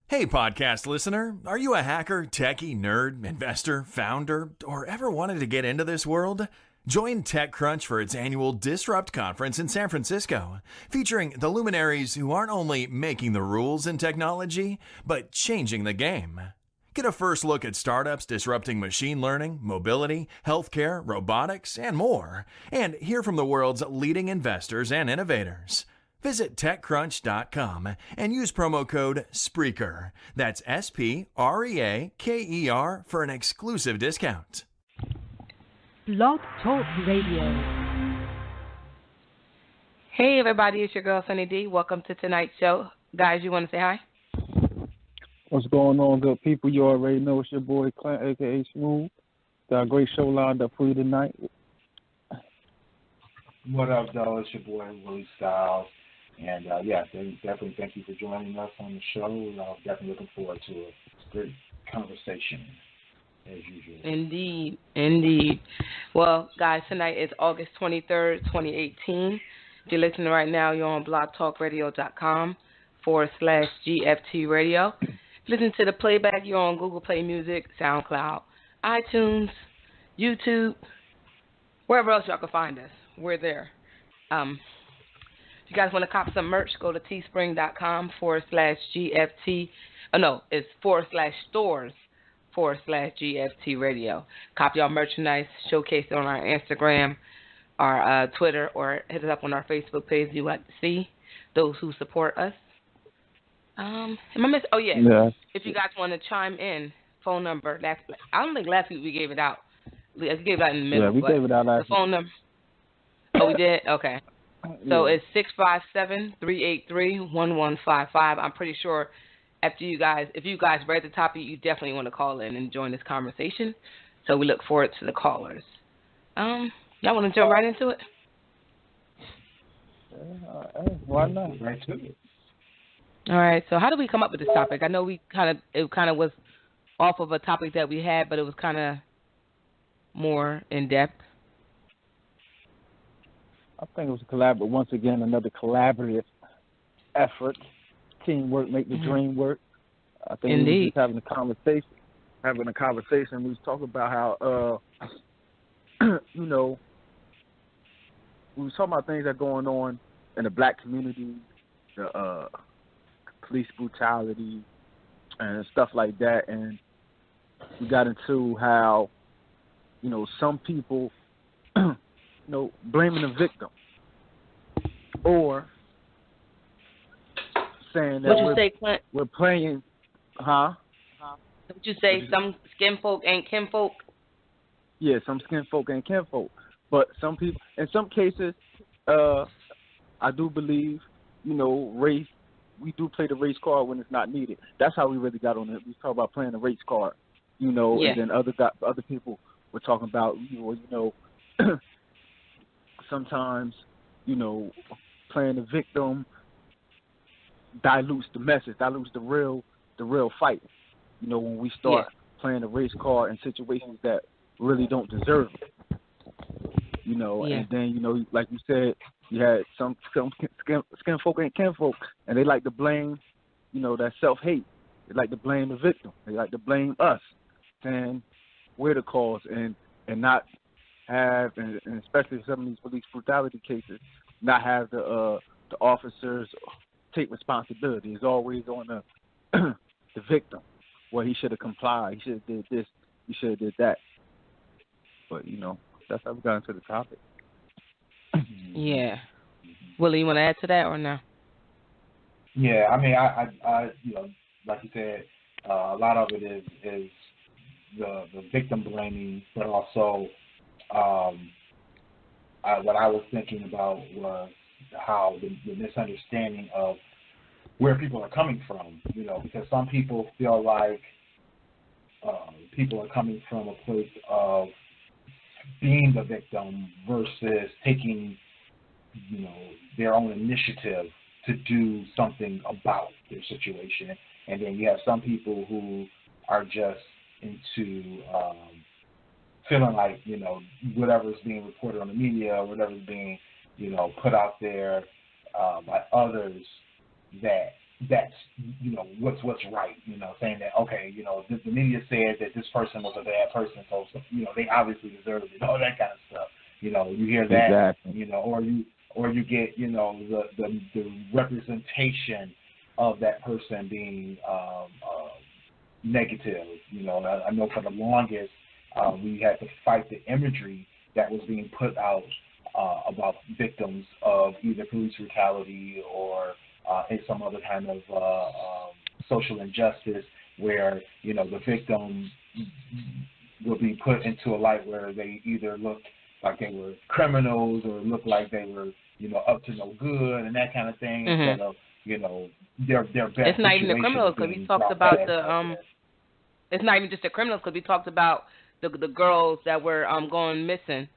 Hey, podcast listener. Are you a hacker, techie, nerd, investor, founder, or ever wanted to get into this world? Join TechCrunch for its annual Disrupt conference in San Francisco, featuring the luminaries who aren't only making the rules in technology, but changing the game. Get a first look at startups disrupting machine learning, mobility, healthcare, robotics, and more, and hear from the world's leading investors and innovators. Visit TechCrunch.com and use promo code SPREAKER. That's SPREAKER for an exclusive discount. Blog Talk Radio. Hey everybody, it's your girl Sunny D. Welcome to tonight's show. Guys, you want to say hi? What's going on, good people? You already know it's your boy Clint, aka Smooth. Got a great show lined up for you tonight. What up, though? It's your boy Willie Styles. And definitely thank you for joining us on the show. Definitely looking forward to a great conversation, as usual. Indeed. Well, guys, tonight is August 23rd, 2018. If you're listening right now, you're on blogtalkradio.com/GFT radio. Listen to the playback, you're on Google Play Music, SoundCloud, iTunes, YouTube, wherever else y'all can find us. We're there. If you guys want to cop some merch, go to teespring.com/GFT. It's /stores/GFT radio. Copy our merchandise, showcase it on our Instagram, our Twitter, or hit us up on our Facebook page if you like to see those who support us. Am I missing? Oh, yeah. If you guys want to chime in, phone number. I don't think last week we gave it out. We gave it out in the middle. Yeah, we gave it out last week. The phone number. Oh, we did? Okay. So it's 657-383-1155. I'm pretty sure if you guys read the topic, you definitely want to call in and join this conversation. So we look forward to the callers. Y'all want to jump right into it? Why not? Right to it. All right. So how did we come up with this topic? I know it kind of was off of a topic that we had, but it was kind of more in depth. I think it was once again, another collaborative effort. Teamwork make the dream work. I think Indeed. we were just having a conversation. We was talking about how, we was talking about things that are going on in the black community, the police brutality and stuff like that. And we got into how, some people, blaming the victim, or saying that we're playing, Would you say some skin folk ain't kinfolk? Yeah, some skin folk ain't kinfolk. But some people, in some cases, I do believe, race. We do play the race card when it's not needed. That's how we really got on it. We talk about playing the race card, and then other people were talking about, sometimes, playing the victim dilutes the message, dilutes the real fight. When we start playing the race card in situations that really don't deserve it. And then, like you said, you had some skin folk ain't kinfolk, and they like to blame, that self-hate. They like to blame the victim. They like to blame us, saying we're the cause, and not have, and especially some of these police brutality cases, not have the officers take responsibility. It's always on the the victim. Well, he should have complied. He should have did this. He should have did that. But that's how we got into the topic. Yeah. Willie, you want to add to that or no? Yeah, I mean, I like you said, a lot of it is the victim blaming, but also what I was thinking about was how the misunderstanding of where people are coming from, because some people feel like people are coming from a place of being the victim versus taking, their own initiative to do something about their situation. And then you have some people who are just into feeling like, whatever's being reported on the media, or whatever's being, put out there by others, that that's, what's right, saying that, okay, the media said that this person was a bad person, so they obviously deserved it, all that kind of stuff. You hear that, exactly. or you get, the representation of that person being negative. I know for the longest we had to fight the imagery that was being put out about victims of either police brutality or in some other kind of social injustice, where the victim would be put into a light where they either looked like they were criminals or looked like they were up to no good and that kind of thing, instead of their best. It's not even the criminals, because we talked about it's not even just the criminals, because we talked about the girls that were going missing,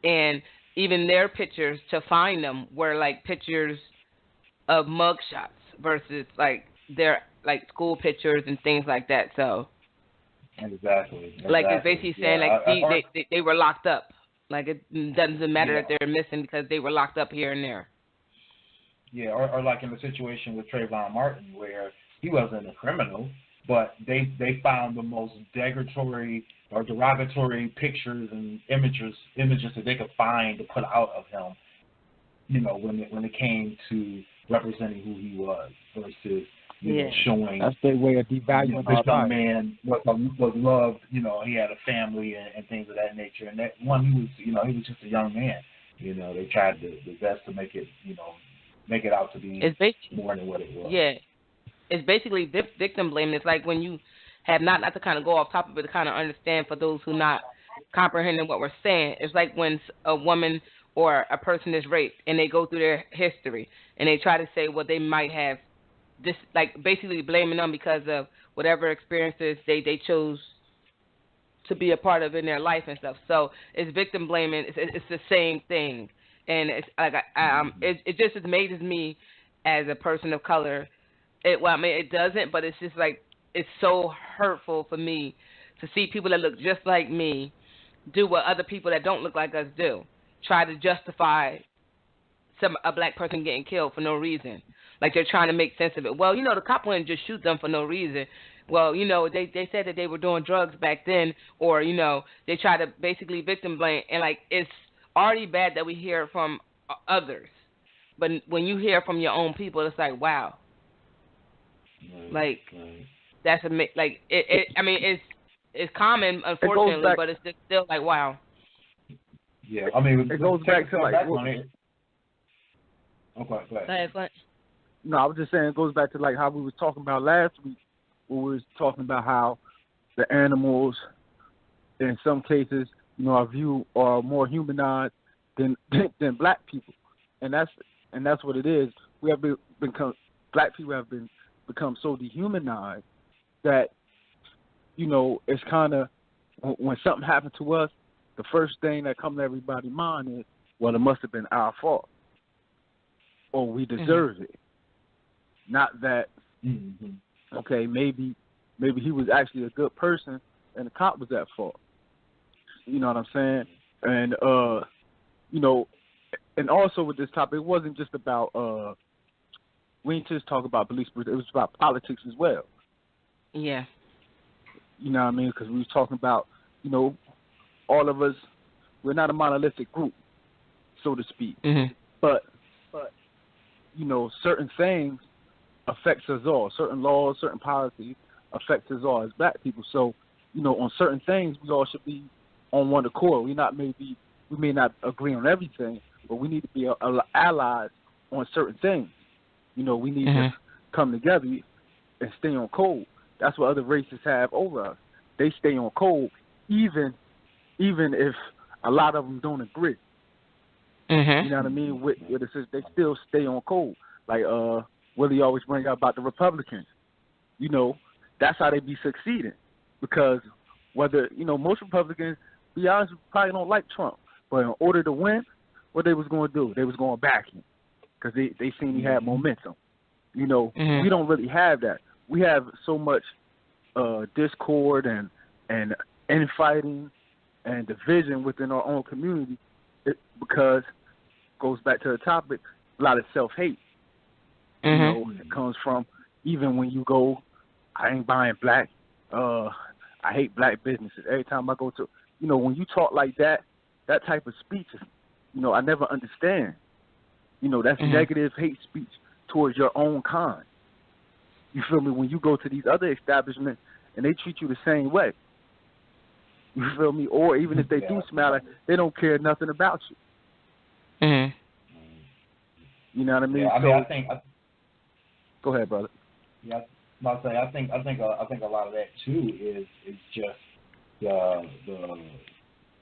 and even their pictures to find them were like pictures of mugshots versus like their like school pictures and things like that. So exactly. Like it's basically saying like they were locked up. Like it doesn't matter that they're missing because they were locked up here and there. Yeah, or like in the situation with Trayvon Martin, where he wasn't a criminal, but they found the most derogatory or derogatory pictures and images that they could find to put out of him. When it came to representing who he was versus showing that's their way of devaluing this young man was loved. He had a family and things of that nature. And that one, he was just a young man. They tried the best to make it make it out to be more than what it was. Yeah, it's basically victim blaming. It's like when you have not to kind of go off topic, but to kind of understand for those who not comprehending what we're saying. It's like when a woman or a person is raped and they go through their history and they try to say what they might have, just like basically blaming them because of whatever experiences they chose to be a part of in their life and stuff. So it's victim blaming. It's the same thing. And it's like it just amazes me as a person of color. It doesn't, but it's just like it's so hurtful for me to see people that look just like me do what other people that don't look like us do. Try to justify a black person getting killed for no reason. Like they're trying to make sense of it. Well, the cop wouldn't just shoot them for no reason. Well, they said that they were doing drugs back then, or they try to basically victim blame, and like it's already bad that we hear from others, but when you hear from your own people, it's like wow, that's like it. I mean, it's common, unfortunately, but it's just still like wow. Yeah, I mean, it goes back to like. Okay, go ahead. No, I was just saying it goes back to like how we was talking about last week, when we was talking about how the animals, in some cases, are viewed or more humanized than black people, and that's what it is. We have black people have become so dehumanized that it's kind of when something happened to us, the first thing that comes to everybody's mind is, well, it must have been our fault, or we deserve it. Not that okay, maybe he was actually a good person and the cop was at fault. You know what I'm saying? And and also with this topic, it wasn't just about we didn't just talk about police, but it was about politics as well. Yeah. You know what I mean? Because we was talking about, all of us, we're not a monolithic group, so to speak. But certain things affects us all. Certain laws, certain policies affects us all as black people. So, on certain things, we all should be on one accord. We may not agree on everything, but we need to be allies on certain things. We need to come together and stay on code. That's what other races have over us. They stay on code, even if a lot of them don't agree. You know what I mean? With it says they still stay on code. Like Willie always brings out about the Republicans. That's how they be succeeding. Because whether, most Republicans, be honest, probably don't like Trump. But in order to win, what they was going to do, they was going to back him. Because they seen he had momentum. We don't really have that. We have so much discord and infighting and division within our own community because, goes back to the topic, a lot of self-hate. You know, it comes from even when you go, I ain't buying black. I hate black businesses. Every time I go to, you know, when you talk like that type of speech, you know, I never understand. You know, that's negative hate speech towards your own kind. You feel me? When you go to these other establishments and they treat you the same way. You feel me? Or even if they do smile, they don't care nothing about you. You know what I mean? Yeah, I think. Go ahead, brother. Yeah, I think a lot of that too is just the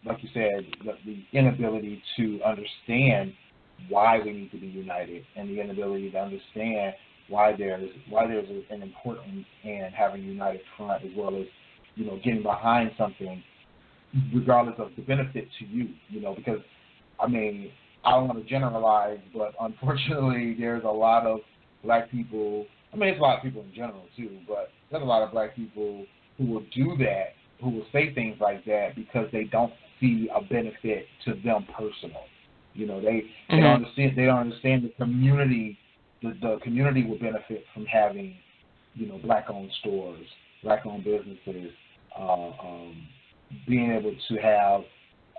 like you said, the inability to understand why we need to be united, and the inability to understand why there's an importance in having a united front, as well as, you know, getting behind something regardless of the benefit to you, you know, because, I mean, I don't want to generalize, but unfortunately there's a lot of black people, I mean, it's a lot of people in general too, but there's a lot of black people who will do that, who will say things like that because they don't see a benefit to them personally. You know, they don't understand the community. The community will benefit from having, you know, black-owned stores, black-owned businesses, being able to have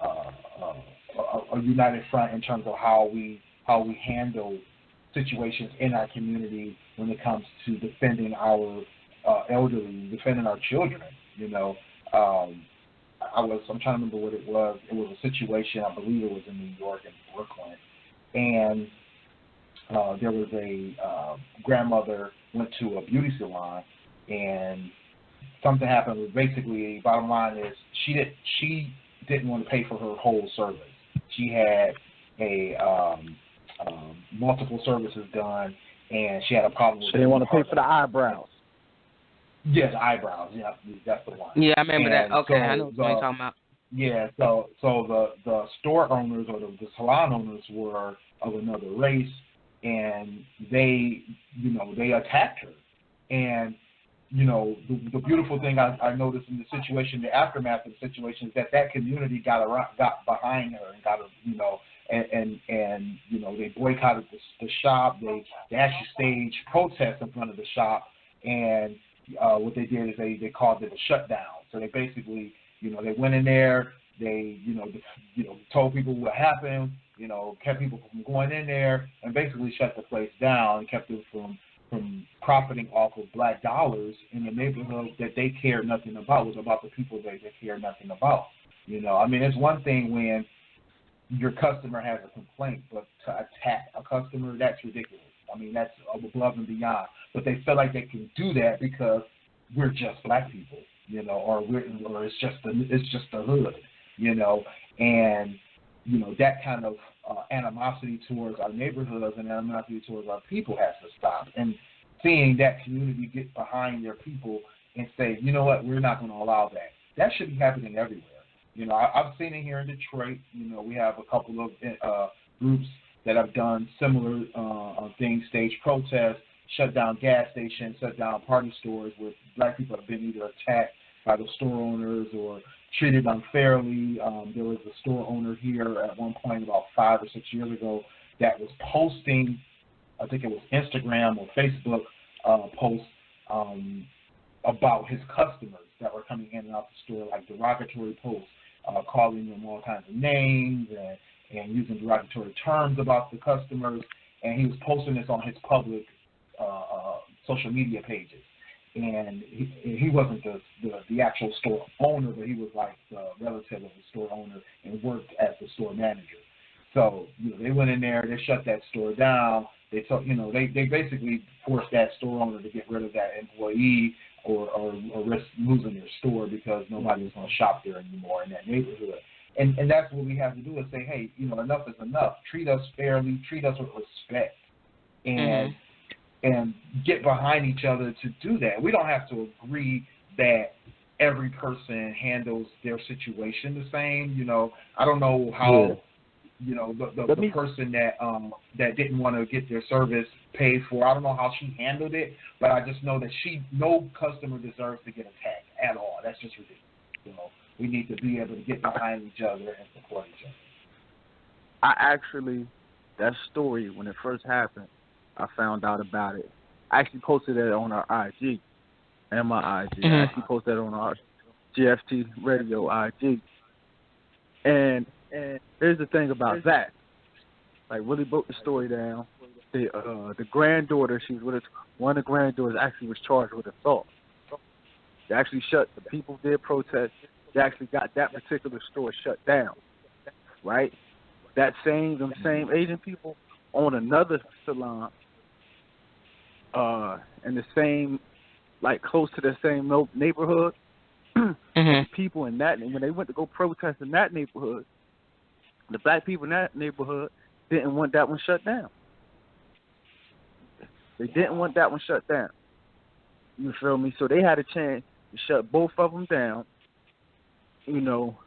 a united front in terms of how we handle situations in our community when it comes to defending our elderly, defending our children. You know, I'm trying to remember what it was. It was a situation, I believe it was in New York and Brooklyn, and there was a grandmother went to a beauty salon, and something happened. Basically, bottom line is she didn't want to pay for her whole service. She had multiple services done, and she had a problem with. She didn't want to pay for the eyebrows. Yes, eyebrows. Yeah, that's the one. Yeah, I remember that. Okay, I know what you're talking about. Yeah, so the store owners or the salon owners were of another race, and they attacked her. And, you know, the beautiful thing I noticed in the situation, the aftermath of the situation, is that community got behind her and got her, you know, and you know, they boycotted the shop. They actually staged protests in front of the shop, and what they did is they called it a shutdown. So they basically, you know, they went in there, they, you know, told people what happened, you know, kept people from going in there, and basically shut the place down and kept them from profiting off of black dollars in the neighborhood that they cared nothing about. It was about the people that they cared nothing about. You know, I mean, it's one thing when your customer has a complaint, but to attack a customer, that's ridiculous. I mean, that's above and beyond. But they feel like they can do that because we're just black people, you know, or it's just the hood, you know, and you know, that kind of animosity towards our neighborhoods and animosity towards our people has to stop. And seeing that community get behind their people and say, you know what, we're not going to allow that. That should be happening everywhere. You know, I've seen it here in Detroit. You know, we have a couple of groups that have done similar things, staged protests, shut down gas stations, shut down party stores where black people have been either attacked by the store owners or treated unfairly. There was a store owner here at one point about 5 or 6 years ago that was posting, I think it was Instagram or Facebook posts about his customers that were coming in and out the store, like derogatory posts, calling them all kinds of names and using derogatory terms about the customers. And he was posting this on his public social media pages. And he wasn't the actual store owner, but he was like the relative of the store owner and worked as the store manager. So, you know, they went in there, they shut that store down. They took, you know, they basically forced that store owner to get rid of that employee or risk losing their store because nobody was going to shop there anymore in that neighborhood. And that's what we have to do is say, hey, you know, enough is enough. Treat us fairly, treat us with respect, and get behind each other to do that. We don't have to agree that every person handles their situation the same. You know, I don't know how, you know, the person that didn't want to get their service paid for, I don't know how she handled it, but I just know that no customer deserves to get attacked at all. That's just ridiculous. You know, we need to be able to get behind each other and support each other. I actually, that story, when it first happened, I found out about it. I actually posted it on our IG and my IG. I Mhm. actually posted it on our GFT Radio IG. And here's the thing about that. Like, really broke the story down. The granddaughter, she was with one of the granddaughters actually was charged with assault. They actually the people did protest. They actually got that particular store shut down, right? Them same Asian people own another salon, in the same, like, close to the same neighborhood. Mhm. People in that, when they went to go protest in that neighborhood, the black people in that neighborhood didn't want that one shut down. They didn't want that one shut down. You feel me? So they had a chance to shut both of them down, you know,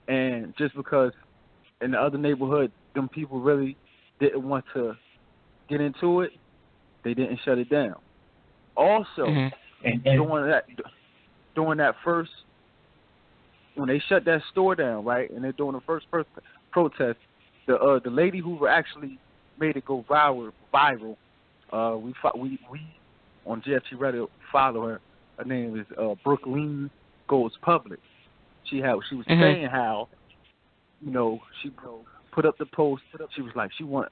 and just because in the other neighborhood, them people really didn't want to get into it, they didn't shut it down. Also, Mhm. And during that first, when they shut that store down, right, and they're doing the first protest, the lady who actually made it go viral, we on GFT Radio follow her. Her name is Brooklyn Goes Public. She was saying how, you know, she put up the post. She was like, she want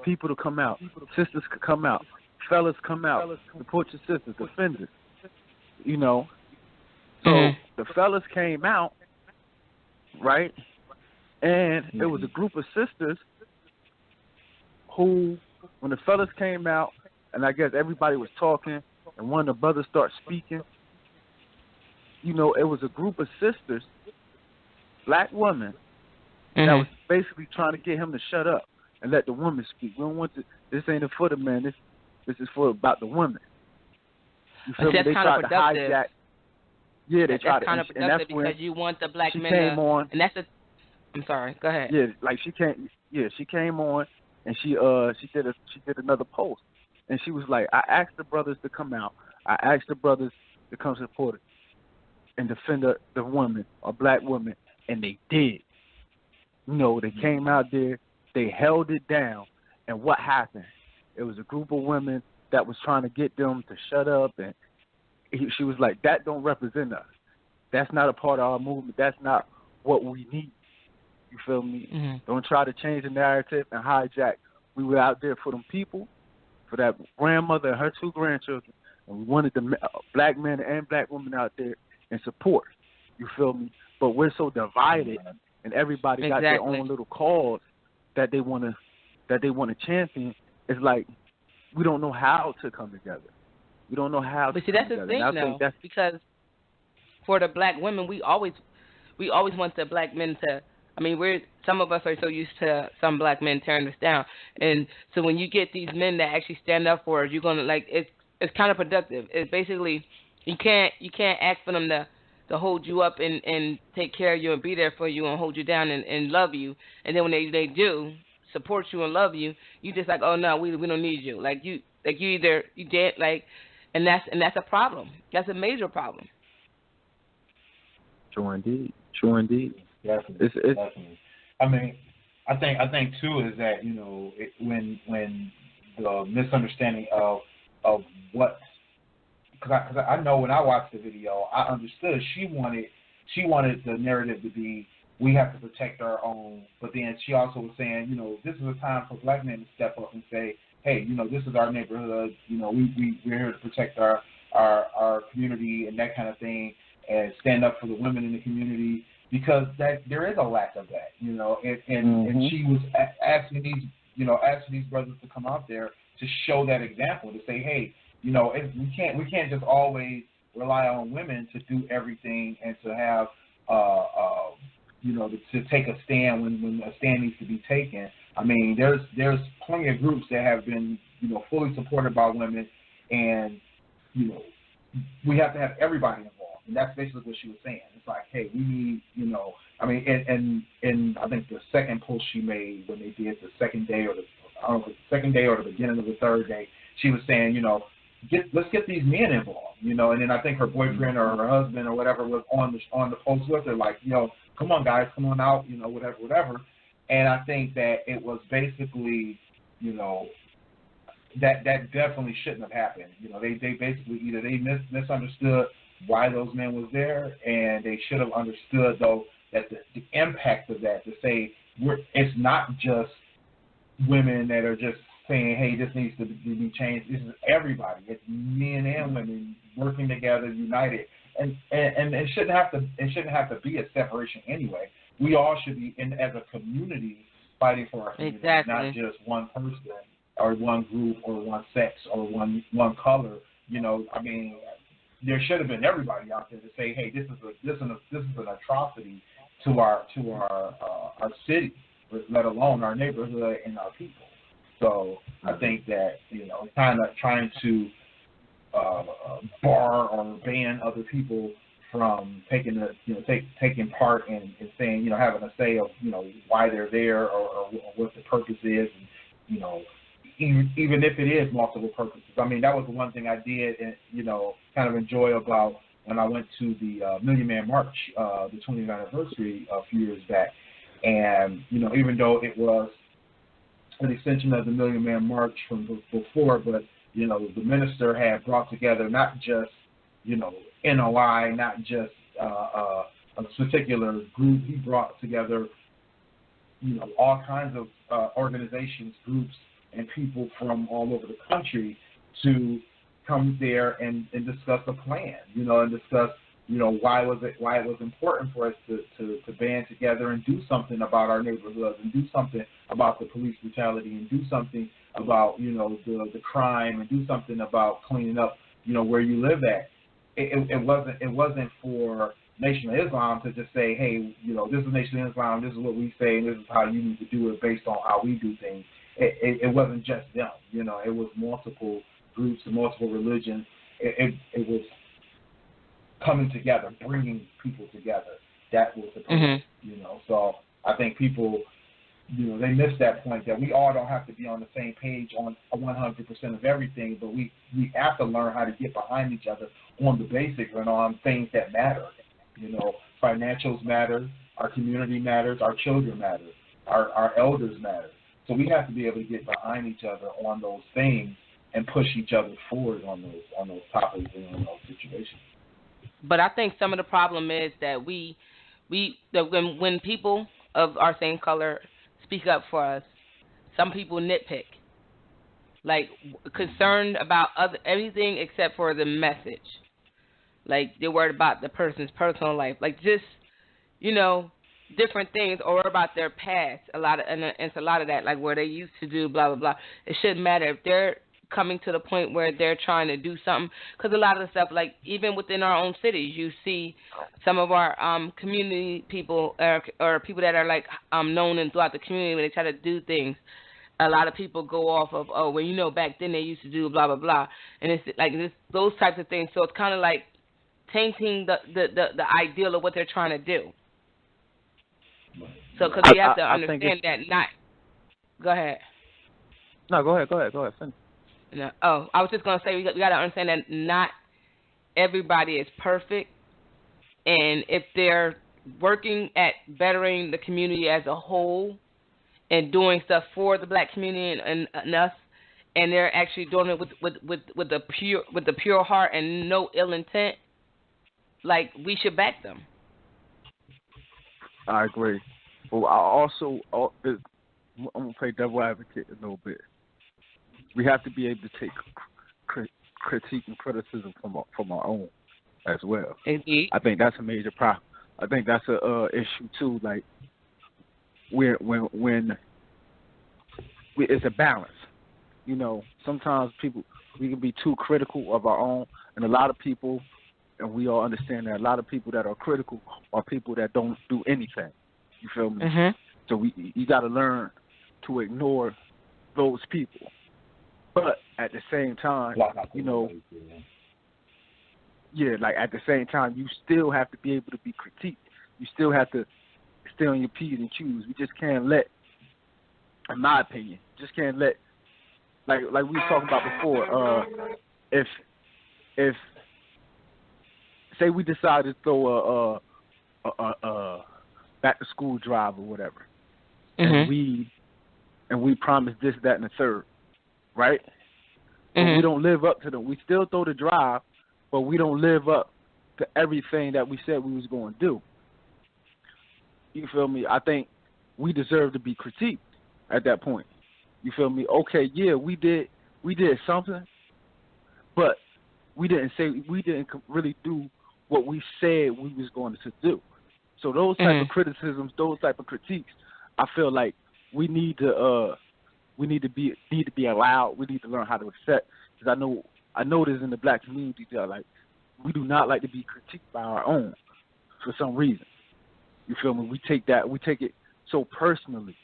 people to come out, sisters could come out, fellas come out, support your sisters, defend us, you know. So the fellas came out, right, and it was a group of sisters who, when the fellas came out, and I guess everybody was talking, and one of the brothers started speaking, you know, it was a group of sisters, black women, that was basically trying to get him to shut up and let the woman speak. We don't want to. This ain't for the men. This is for about the women. You feel me? They tried to hijack. Yeah, they tried to. That's and that's counterproductive when because you want the black she men came on. And that's the. I'm sorry. Go ahead. Yeah, like she came. Yeah, she came on, and she did another post, and she was like, I asked the brothers to come out. I asked the brothers to come support it and defend the woman or black women, and they did. You know, they came out there, they held it down, and what happened? It was a group of women that was trying to get them to shut up, and she was like, that don't represent us. That's not a part of our movement. That's not what we need. You feel me? Mm-hmm. Don't try to change the narrative and hijack. We were out there for them people, for that grandmother and her two grandchildren, and we wanted the black men and black women out there in support. You feel me? But we're so divided, and everybody got their own little cause that they want to champion. It's like we don't know how to come together. We don't know how. But to see, that's come the together. thing, though, because for the black women, we always want the black men to. I mean, some of us are so used to some black men tearing us down, and so when you get these men that actually stand up for us, you're gonna it's counterproductive. It's basically you can't ask for them to hold you up and take care of you and be there for you and hold you down and love you, and then when they do support you and love you, you just like, oh no, we don't need you. You dead, and that's a problem. That's a major problem. Sure indeed. Definitely. Definitely. I mean, I think too is that, you know, when the misunderstanding of what, because I know when I watched the video, I understood she wanted the narrative to be, we have to protect our own, but then she also was saying, you know, this is a time for black men to step up and say, hey, you know, this is our neighborhood, you know, we're here to protect our community and that kind of thing, and stand up for the women in the community, because there is a lack of that, you know, and she was asking these brothers to come out there to show that example, to say, hey, you know, we can't just always rely on women to do everything and to have you know, to take a stand when a stand needs to be taken. I mean, there's plenty of groups that have been, you know, fully supported by women, and, you know, we have to have everybody involved. And that's basically what she was saying. It's like, hey, we need, you know, I mean, and I think the second post she made when they did the second day or the beginning of the third day, she was saying, you know, let's get these men involved, you know. And then I think her boyfriend or her husband or whatever was on the post with her, like, you know, come on guys, come on out, you know, whatever. And I think that it was basically, you know, that definitely shouldn't have happened. You know, they basically either they misunderstood why those men was there, and they should have understood though that the impact of that, to say it's not just women that are just saying, hey, this needs to be changed. This is everybody. It's men and women working together, united, and it shouldn't have to be a separation anyway. We all should be as a community fighting for our community, not just one person or one group or one sex or one color. You know, I mean, there should have been everybody out there to say, hey, this is an atrocity to our city, let alone our neighborhood and our people. So I think that, you know, kind of trying to bar or ban other people from taking part in saying, you know, having a say of, you know, why they're there or what the purpose is, and, you know, even if it is multiple purposes. I mean, that was the one thing I did, and, you know, kind of enjoy about when I went to the Million Man March, the 20th anniversary a few years back. And, you know, even though it was an extension of the Million Man March from before, but, you know, the minister had brought together not just, you know, NOI, not just a particular group. He brought together, you know, all kinds of organizations, groups, and people from all over the country to come there and discuss a plan, you know, and discuss, you know, why it was important for us to band together and do something about our neighborhoods, and do something about the police brutality, and do something about, you know, the crime, and do something about cleaning up, you know, where you live at. It wasn't for Nation of Islam to just say, hey, you know, this is Nation of Islam, this is what we say, and this is how you need to do it based on how we do things. It wasn't just them, you know, it was multiple groups and multiple religions. It was coming together, bringing people together. That was the purpose, you know. So I think people, you know, they miss that point, that we all don't have to be on the same page on 100% of everything, but we have to learn how to get behind each other on the basics and on things that matter. You know, financials matter, our community matters, our children matter, our elders matter. So we have to be able to get behind each other on those things and push each other forward on those topics and on those situations. But I think some of the problem is that when people of our same color speak up for us, some people nitpick, like concerned about everything except for the message. Like they're worried about the person's personal life, like just, you know, different things, or about their past. It's a lot of that, like where they used to do blah blah blah. It shouldn't matter if they're coming to the point where they're trying to do something, because a lot of the stuff, like even within our own cities, you see some of our community people or people that are like known and throughout the community, when they try to do things, a lot of people go off of, oh, well, you know, back then they used to do blah blah blah, and it's like those types of things. So it's kind of like tainting the ideal of what they're trying to do. So because we have to understand that not. Go ahead. No, go ahead. Finish. No. Oh, I was just going to say we got to understand that not everybody is perfect, and if they're working at bettering the community as a whole and doing stuff for the black community and us, and they're actually doing it with the pure heart and no ill intent, like we should back them. I agree. Well, I'm gonna play devil advocate a little bit. We have to be able to take critique and criticism from our own as well. Indeed. I think that's a major problem. I think that's a issue too. Like when it's a balance. You know, sometimes we can be too critical of our own, and a lot of people, and we all understand that a lot of people that are critical are people that don't do anything. You feel me? Mm-hmm. So you got to learn to ignore those people. But at the same time, you know, like at the same time, you still have to be able to be critiqued. You still have to stay on your P's and Q's. We just can't let, in my opinion, like we were talking about before, if say we decide to throw a back to school drive or whatever, mm-hmm. and we promise this, that, and the third, right? but we don't live up to them. We still throw the drive, but we don't live up to everything that we said we was going to do. You feel me? I think we deserve to be critiqued at that point. You feel me? Okay, yeah, we did something, but we didn't really do what we said we was going to do. So those type of criticisms, those type of critiques, I feel like we need to be allowed. We need to learn how to accept. Because I know there's in the black community that like we do not like to be critiqued by our own for some reason. You feel me? We take it so personally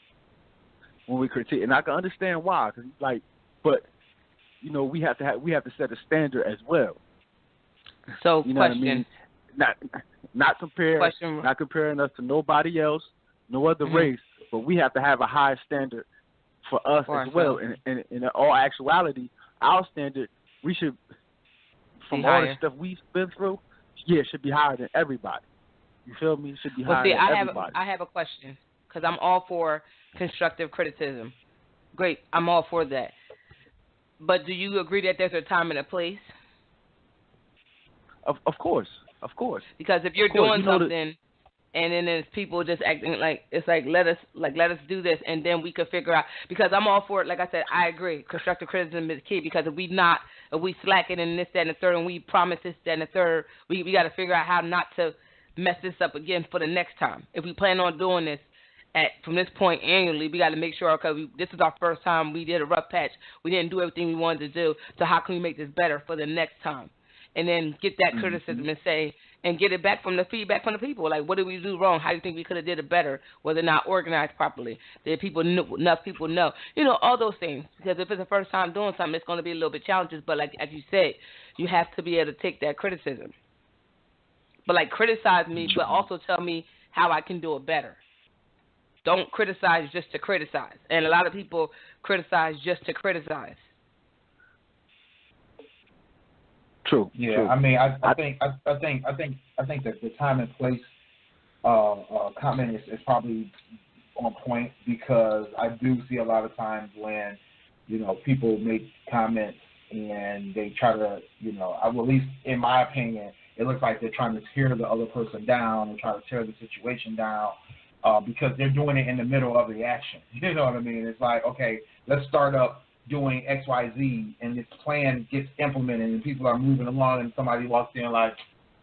when we critique, and I can understand why. Cause like, but you know, we have to set a standard as well. So, you know question. What I mean? Not comparing us to nobody else, no other race, but we have to have a high standard for us as well. And in all actuality, our standard, we should, from all the stuff we've been through, should be higher than everybody. You feel me? It should be higher than everybody. I have a question, because I'm all for constructive criticism. Great, I'm all for that. But do you agree that there's a time and a place? Of course. Because if you're doing something, and then there's people just acting like it's like let us do this, and then we could figure out. Because I'm all for it. Like I said, I agree. Constructive criticism is key. Because if we slacking in this, that, and the third, and we promise this, that, and the third, we got to figure out how not to mess this up again for the next time. If we plan on doing this from this point annually, we got to make sure, okay, this is our first time we did a rough patch. We didn't do everything we wanted to do. So how can we make this better for the next time? And then get that criticism and say, and get it back from the feedback from the people. Like, what did we do wrong? How do you think we could have did it better? Was it not organized properly? Did enough people know? You know, all those things. Because if it's the first time doing something, it's going to be a little bit challenging. But like as you said, you have to be able to take that criticism. But like criticize me, but also tell me how I can do it better. Don't criticize just to criticize. And a lot of people criticize just to criticize. True. Yeah, true. I mean, I think that the time and place comment is probably on point, because I do see a lot of times when, you know, people make comments and they try to, you know, at least in my opinion, it looks like they're trying to tear the other person down and try to tear the situation down because they're doing it in the middle of the action. You know what I mean? It's like, okay, let's start up doing X, Y, Z, and this plan gets implemented, and people are moving along, and somebody walks in like,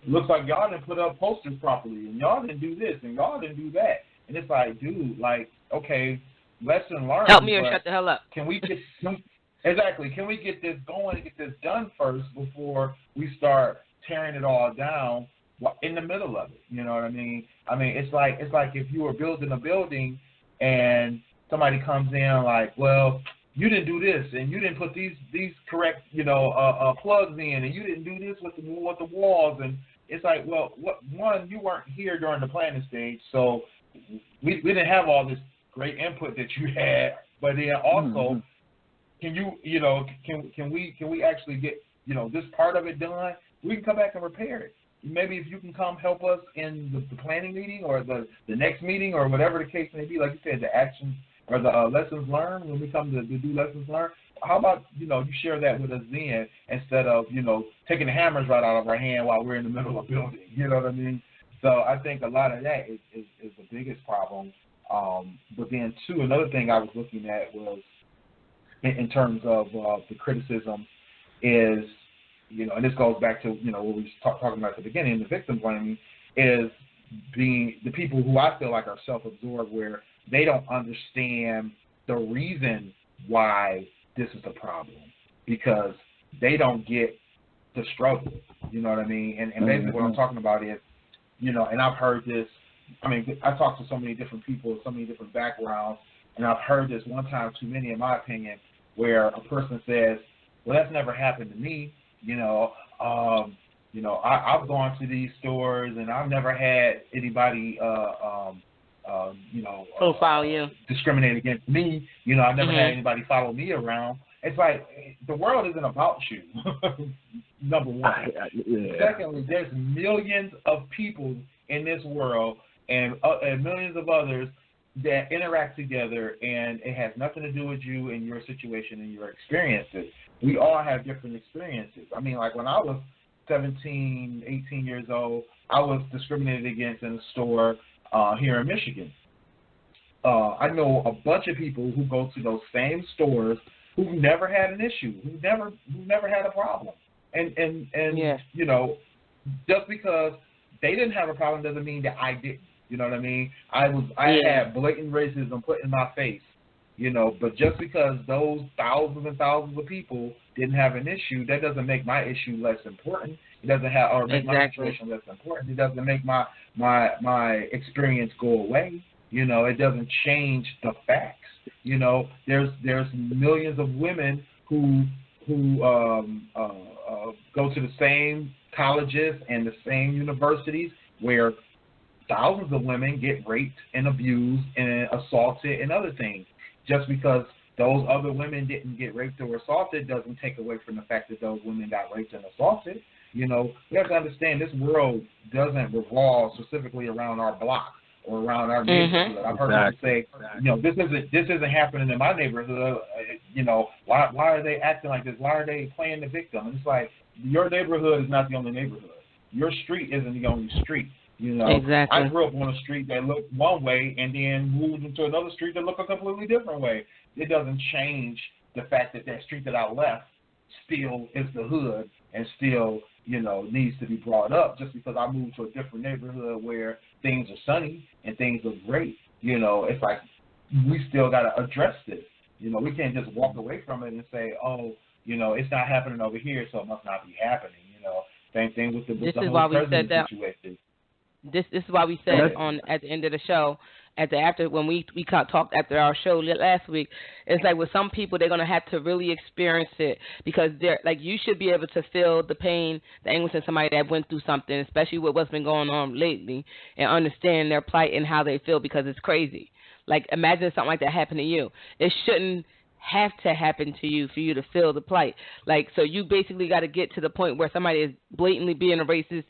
it looks like y'all didn't put up posters properly, and y'all didn't do this, and y'all didn't do that. And it's like, dude, like, okay, lesson learned. Help me or shut the hell up. Can we get exactly? Can we get this going and get this done first before we start tearing it all down in the middle of it? You know what I mean? I mean, it's like if you were building a building and somebody comes in like, well, you didn't do this, and you didn't put these correct, you know, plugs in, and you didn't do this with the walls, and it's like, well, one, you weren't here during the planning stage, so we didn't have all this great input that you had, but then also, can we actually get, you know, this part of it done? We can come back and repair it. Maybe if you can come help us in the planning meeting or the next meeting or whatever the case may be, like you said, the action or the lessons learned, when we come to do lessons learned, how about, you know, you share that with us then instead of, you know, taking the hammers right out of our hand while we're in the middle of building, you know what I mean? So I think a lot of that is the biggest problem. But then, too, another thing I was looking at was in terms of the criticism is, you know, and this goes back to, you know, what we were talking about at the beginning, the victim blaming, is being the people who I feel like are self-absorbed, where they don't understand the reason why this is a problem, because they don't get the struggle. You know what I mean? And basically what I'm talking about is, you know, and I've heard this, I mean, I talked to so many different people, so many different backgrounds, and I've heard this one time too many, in my opinion, where a person says, well, that's never happened to me. You know, I've gone to these stores and I've never had anybody, profile you, discriminate against me. You know, I've never had anybody follow me around. It's like the world isn't about you. Number one. Secondly, there's millions of people in this world and millions of others that interact together, and it has nothing to do with you and your situation and your experiences. we all have different experiences. I mean, like when I was 17, 18 years old, I was discriminated against in a store here in Michigan. I know a bunch of people who go to those same stores who've never had an issue, who never had a problem. And Yeah. you know, just because they didn't have a problem doesn't mean that I didn't. You know what I mean? I had blatant racism put in my face, you know, but just because those thousands and thousands of people didn't have an issue, that doesn't make my issue less important. It doesn't have or make my situation less important. It doesn't make my experience go away. You know, it doesn't change the facts. You know, there's millions of women who go to the same colleges and the same universities where thousands of women get raped and abused and assaulted and other things. Just because those other women didn't get raped or assaulted doesn't take away from the fact that those women got raped and assaulted. You know, we have to understand this world doesn't revolve specifically around our block or around our neighborhood. I've heard people say, you know, this isn't happening in my neighborhood. You know, why are they acting like this? Why are they playing the victim? And it's like, your neighborhood is not the only neighborhood. Your street isn't the only street. You know, exactly. I grew up on a street that looked one way and then moved into another street that looked a completely different way. It doesn't change the fact that that street that I left still is the hood and still, you know, needs to be brought up just because I moved to a different neighborhood where things are sunny and things are great. You know, it's like we still got to address this. You know, we can't just walk away from it and say, oh, you know, it's not happening over here, so it must not be happening. You know, same thing with the whole president situation. This is why we said at the end of the show, when we talked after our show last week, it's like with some people they're gonna have to really experience it because they're like you should be able to feel the pain, the anguish in somebody that went through something, especially with what's been going on lately, and understand their plight and how they feel because it's crazy. Like imagine something like that happened to you. It shouldn't have to happen to you for you to feel the plight. Like so you basically got to get to the point where somebody is blatantly being a racist.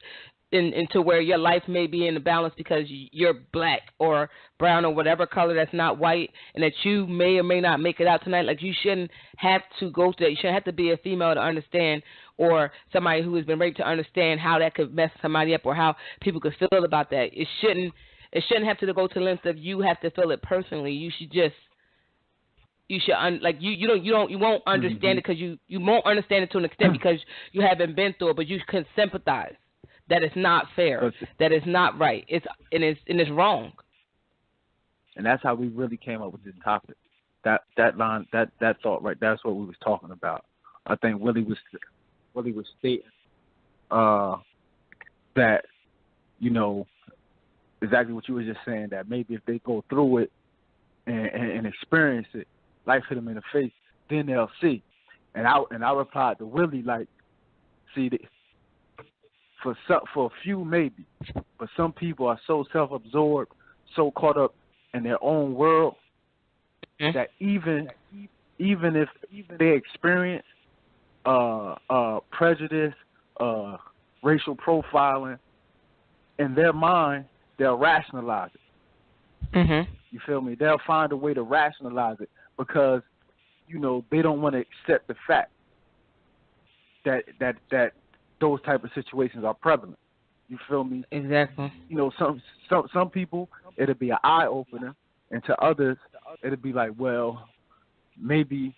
Into where your life may be in the balance because you're black or brown or whatever color that's not white, and that you may or may not make it out tonight. Like you shouldn't have to go through that. You shouldn't have to be a female to understand, or somebody who has been raped to understand how that could mess somebody up or how people could feel about that. It shouldn't have to go to the length of you have to feel it personally. You won't understand it because you won't understand it to an extent because you haven't been through it, but you can sympathize. That is not fair. That is not right. It's wrong. And that's how we really came up with this topic. That line, that thought right. That's what we was talking about. I think Willie was stating that, you know, exactly what you were just saying. That maybe if they go through it and experience it, life hit them in the face, then they'll see. And I replied to Willie like, see. For a few maybe, but some people are so self-absorbed, so caught up in their own world that even if they experience prejudice, racial profiling, in their mind, they'll rationalize it. Mm-hmm. You feel me? They'll find a way to rationalize it because, you know, they don't want to accept the fact that those type of situations are prevalent. You feel me? Exactly. You know, some people it'll be an eye opener, and to others it'll be like, well, maybe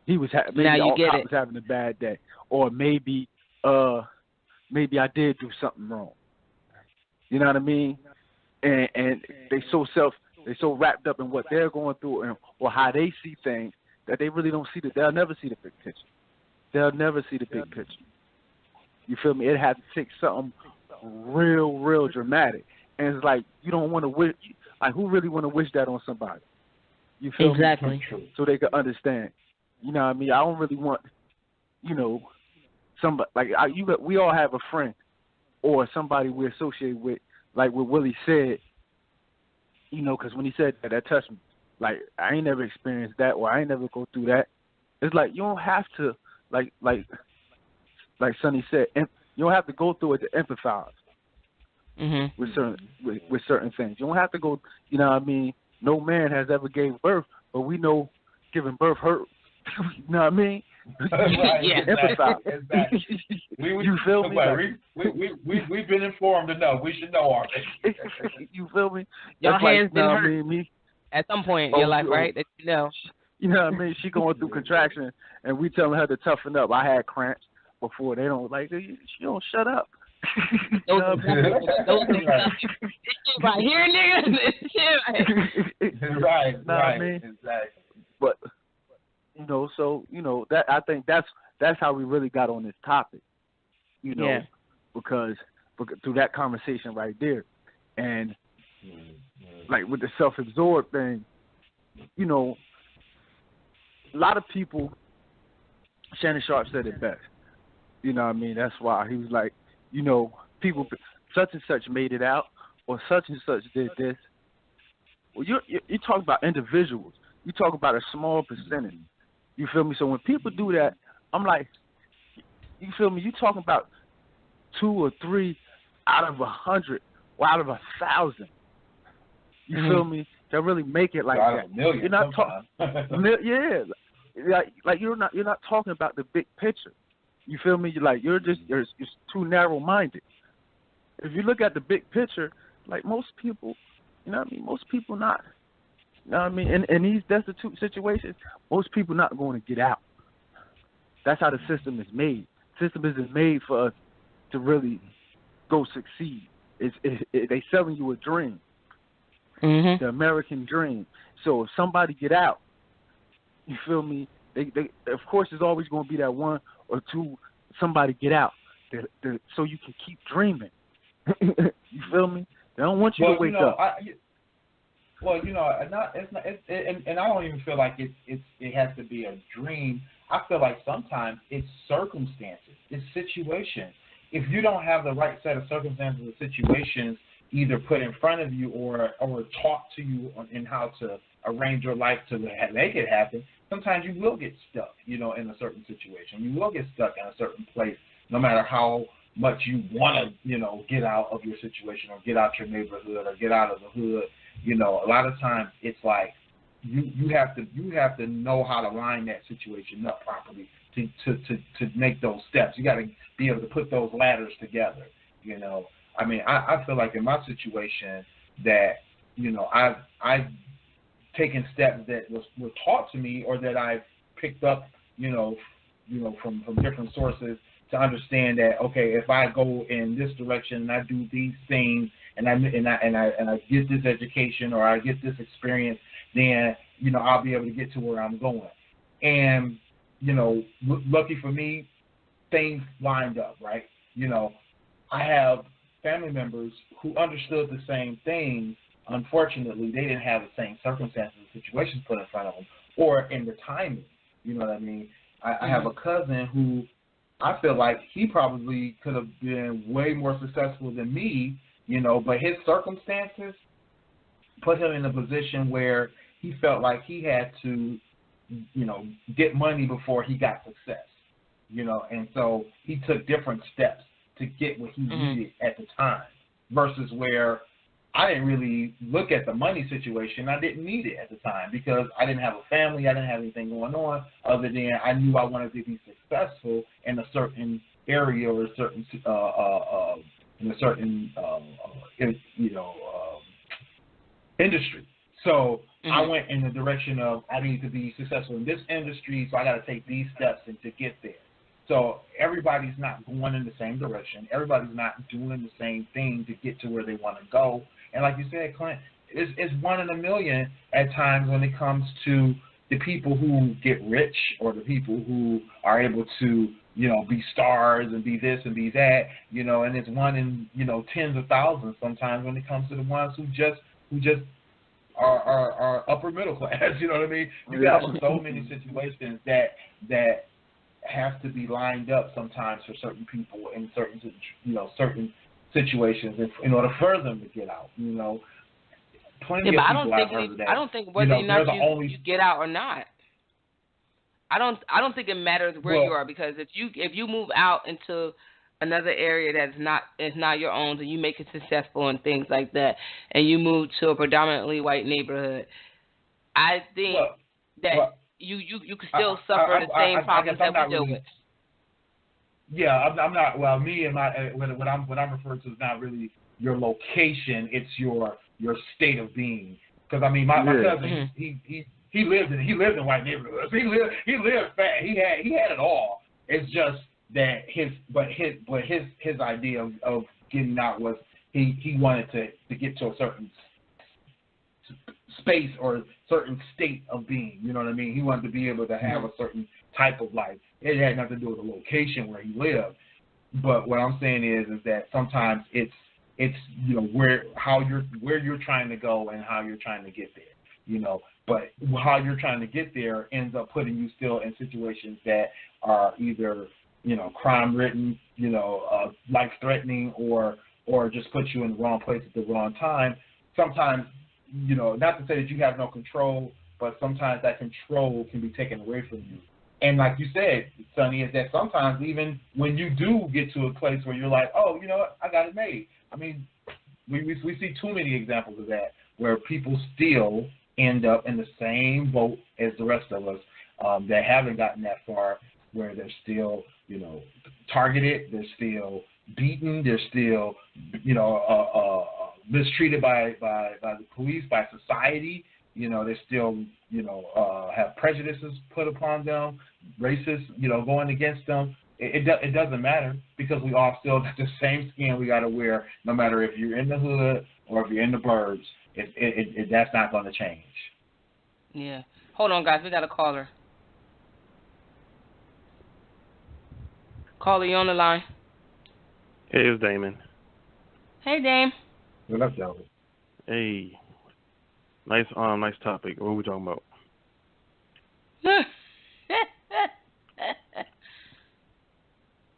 he was was having a bad day, or maybe I did do something wrong. You know what I mean? And they so wrapped up in what they're going through or how they see things that they really don't see they'll never see the big picture. They'll never see the big picture. You feel me? It has to take something real dramatic. And it's like, you don't want to wish, like, who really want to wish that on somebody? You feel exactly. me? So they can understand. You know what I mean? I don't really want, you know, somebody, like, we all have a friend or somebody we're associated with, like what Willie said, you know, because when he said that touched me. Like, I ain't never experienced that, or I ain't never go through that. It's like, you don't have to, like Sonny said, you don't have to go through it to empathize with certain things. You don't have to go. You know what I mean? No man has ever gave birth, but we know giving birth hurt. You know what I mean? Right, Yeah. Empathize. Exactly. You feel me? We've been informed enough. We should know already. You feel me? Your That's hands been you know hurt. what I mean? Me, At some point in your life, right? That you know. you know what I mean? She going through contraction, and we telling her to toughen up. I had cramps before. They don't like. She don't shut up. Those Right. right here, nigga. Right. Nah, Right. I mean, Exactly. but so that I think that's how we really got on this topic. Yeah. Because through that conversation right there, and like with the self-absorbed thing, a lot of people. Shannon Sharp said it best. You know what I mean? That's why he was like, people such and such made it out, or such and such did this. Well, you're talking about individuals. You talk about a small percentage. You feel me? So when people do that, I'm like, you feel me? You talking about 2 or 3 out of 100 or out of 1,000. You feel me? That really make it like out that. of a million. You're not talking. Yeah, like you're not talking about the big picture. You feel me? You're just too narrow-minded. If you look at the big picture, like most people, you know what I mean? Most people not. You know what I mean? In these destitute situations, most people not going to get out. That's how the system is made. The system isn't made for us to really go succeed. They selling you a dream, the American dream. So if somebody get out, you feel me? They of course there's always going to be that 1 or 2 somebody get out, so you can keep dreaming. You feel me? They don't want you to wake up. And I don't even feel like it has to be a dream. I feel like sometimes it's circumstances, it's situations. If you don't have the right set of circumstances or situations either put in front of you or taught to you in how to arrange your life to make it happen, sometimes you will get stuck, in a certain situation. You will get stuck in a certain place, no matter how much you want to, get out of your situation or get out your neighborhood or get out of the hood. A lot of times it's like you have to know how to line that situation up properly to make those steps. You got to be able to put those ladders together. I mean, I feel like in my situation that I've taken steps that were taught to me or that I've picked up from different sources to understand that, okay, if I go in this direction and I do these things and I get this education or I get this experience, then I'll be able to get to where I'm going. And lucky for me, things lined up, right? I have family members who understood the same thing. Unfortunately, they didn't have the same circumstances and situations put in front of them or in the timing. You know what I mean? I have a cousin who I feel like he probably could have been way more successful than me, but his circumstances put him in a position where he felt like he had to, get money before he got success, and so he took different steps to get what he needed at the time versus where I didn't really look at the money situation. I didn't need it at the time because I didn't have a family. I didn't have anything going on other than I knew I wanted to be successful in a certain area or a certain industry. So I went in the direction of I need to be successful in this industry, so I got to take these steps and to get there. So everybody's not going in the same direction. Everybody's not doing the same thing to get to where they want to go. And like you said, Clint, it's 1 in a million at times when it comes to the people who get rich or the people who are able to, be stars and be this and be that, and it's 1 in, tens of thousands sometimes when it comes to the ones who just are upper middle class, you know what I mean? You got so many situations that have to be lined up sometimes for certain people in certain situations in order for them to get out. Plenty of people I've heard of that. I don't think whether or not you get out or not. I don't think it matters where you are, because if you move out into another area that's not your own and you make it successful and things like that, and you move to a predominantly white neighborhood, I think you can still suffer the same problems that we deal with. Yeah, I'm not. Well, me and my what I'm referring to is not really your location. It's your state of being. Because I mean, my cousin, he lived in white neighborhoods. He lived fat. He had it all. It's just that his idea of getting out was he wanted to get to a certain space or certain state of being. You know what I mean? He wanted to be able to have a certain type of life. It had nothing to do with the location where he lived. But what I'm saying is that sometimes it's you know where you're trying to go and how you're trying to get there. You know, but how you're trying to get there ends up putting you still in situations that are either, you know, crime-ridden, you know, life-threatening, or just put you in the wrong place at the wrong time. Sometimes, you know, not to say that you have no control, but sometimes that control can be taken away from you. And like you said, Sonny, is that sometimes even when you do get to a place where you're like, oh, you know what, I got it made. I mean, we see too many examples of that where people still end up in the same boat as the rest of us that haven't gotten that far, where they're still, you know, targeted, they're still beaten, they're still, you know, mistreated by the police, by society. You know, they still, you know, have prejudices put upon them, racist, you know, going against them. It doesn't matter, because we all still got the same skin we got to wear, no matter if you're in the hood or if you're in the burbs. That's not going to change. Yeah. Hold on, guys. We got a caller. Caller, you on the line? Hey, it's Damon. Hey, Dame. What up, Delvin? Hey. Nice topic. What are we talking about?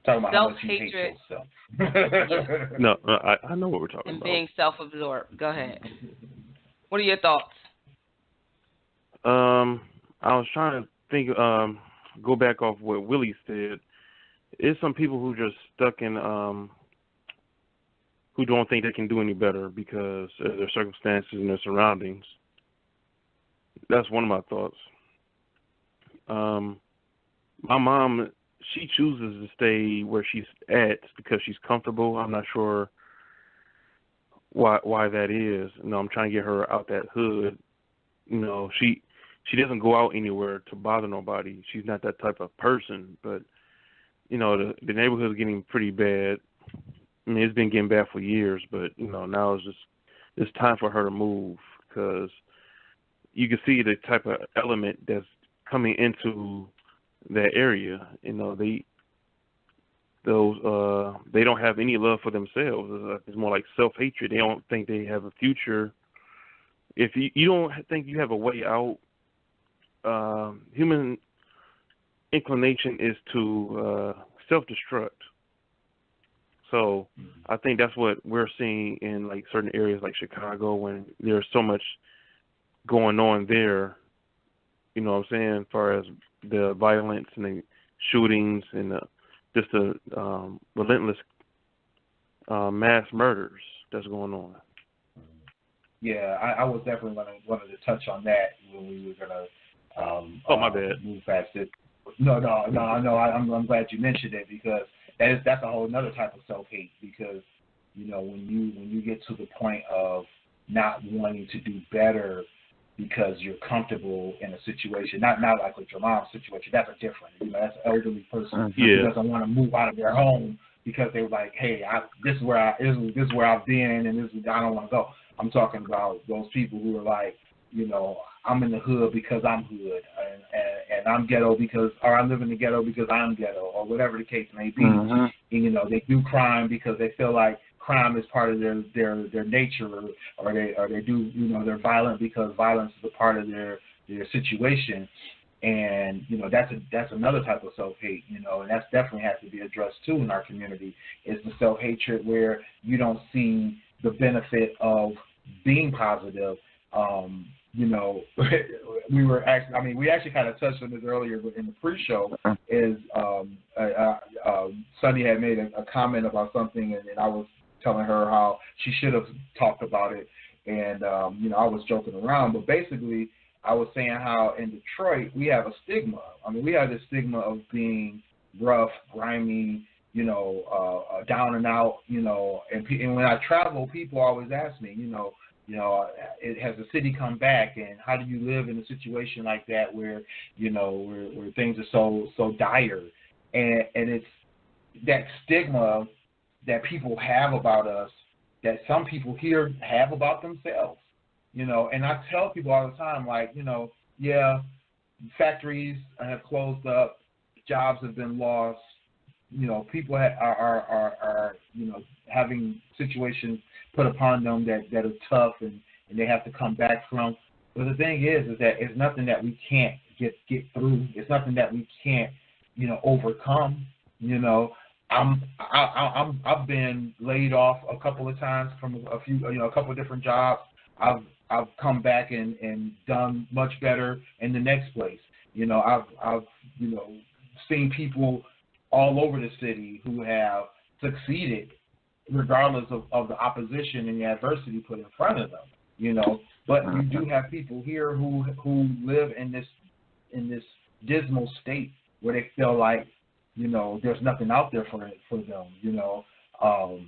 Talking about how much you hate self-hatred. yourself. No, I know what we're talking And about. being self-absorbed. Go ahead. What are your thoughts? I was trying to think. Go back off what Willie said. There's some people who just stuck in, who don't think they can do any better because of their circumstances and their surroundings. That's one of my thoughts. My mom, she chooses to stay where she's at because she's comfortable. I'm not sure why that is. You know, I'm trying to get her out that hood. You know, she doesn't go out anywhere to bother nobody. She's not that type of person. But, you know, the neighborhood's getting pretty bad. I mean, it's been getting bad for years, but, you know, now it's time for her to move, because you can see the type of element that's coming into that area. You know, they don't have any love for themselves. It's more like self-hatred. They don't think they have a future. If you don't think you have a way out, human inclination is to self-destruct. So I think that's what we're seeing in like certain areas like Chicago, when there's so much going on there. You know what I'm saying? As far as the violence and the shootings and just the relentless mass murders that's going on. Yeah, I was definitely wanted to touch on that when we were gonna my bad. move past it. No. I'm glad you mentioned it, because that's a whole another type of self-hate. Because, you know, when you get to the point of not wanting to do better because you're comfortable in a situation, not like with your mom's situation. That's a different. You know, that's an elderly person who doesn't want to move out of their home because they were like, hey, this is where I've been, and I don't want to go. I'm talking about those people who are like, you know, I'm in the hood because I'm hood, and I'm ghetto or I live in the ghetto because I'm ghetto, or whatever the case may be. Mm-hmm. And, you know, they do crime because they feel like crime is part of their nature, or they do, you know, they're violent because violence is a part of their situation. And, you know, that's another type of self-hate, you know, and that's definitely has to be addressed too in our community, is the self-hatred where you don't see the benefit of being positive. You know, we actually kind of touched on this earlier in the pre-show. Is Sunny had made a comment about something, and I was telling her how she should have talked about it, and you know, I was joking around, but basically, I was saying how in Detroit we have a stigma. I mean, we have this stigma of being rough, grimy, down and out, and when I travel, people always ask me, has the city come back, and how do you live in a situation like that where things are so dire, and it's that stigma that people have about us that some people here have about themselves, and I tell people all the time, like, yeah, factories have closed up, jobs have been lost, people are having situations put upon them that are tough and they have to come back from. But the thing is that it's nothing that we can't get through. It's nothing that we can't, overcome. I've been laid off a couple of times from a couple of different jobs. I've come back and done much better in the next place. I've seen people all over the city who have succeeded regardless of the opposition and the adversity put in front of them, But you do have people here who live in this dismal state where they feel like, there's nothing out there for them,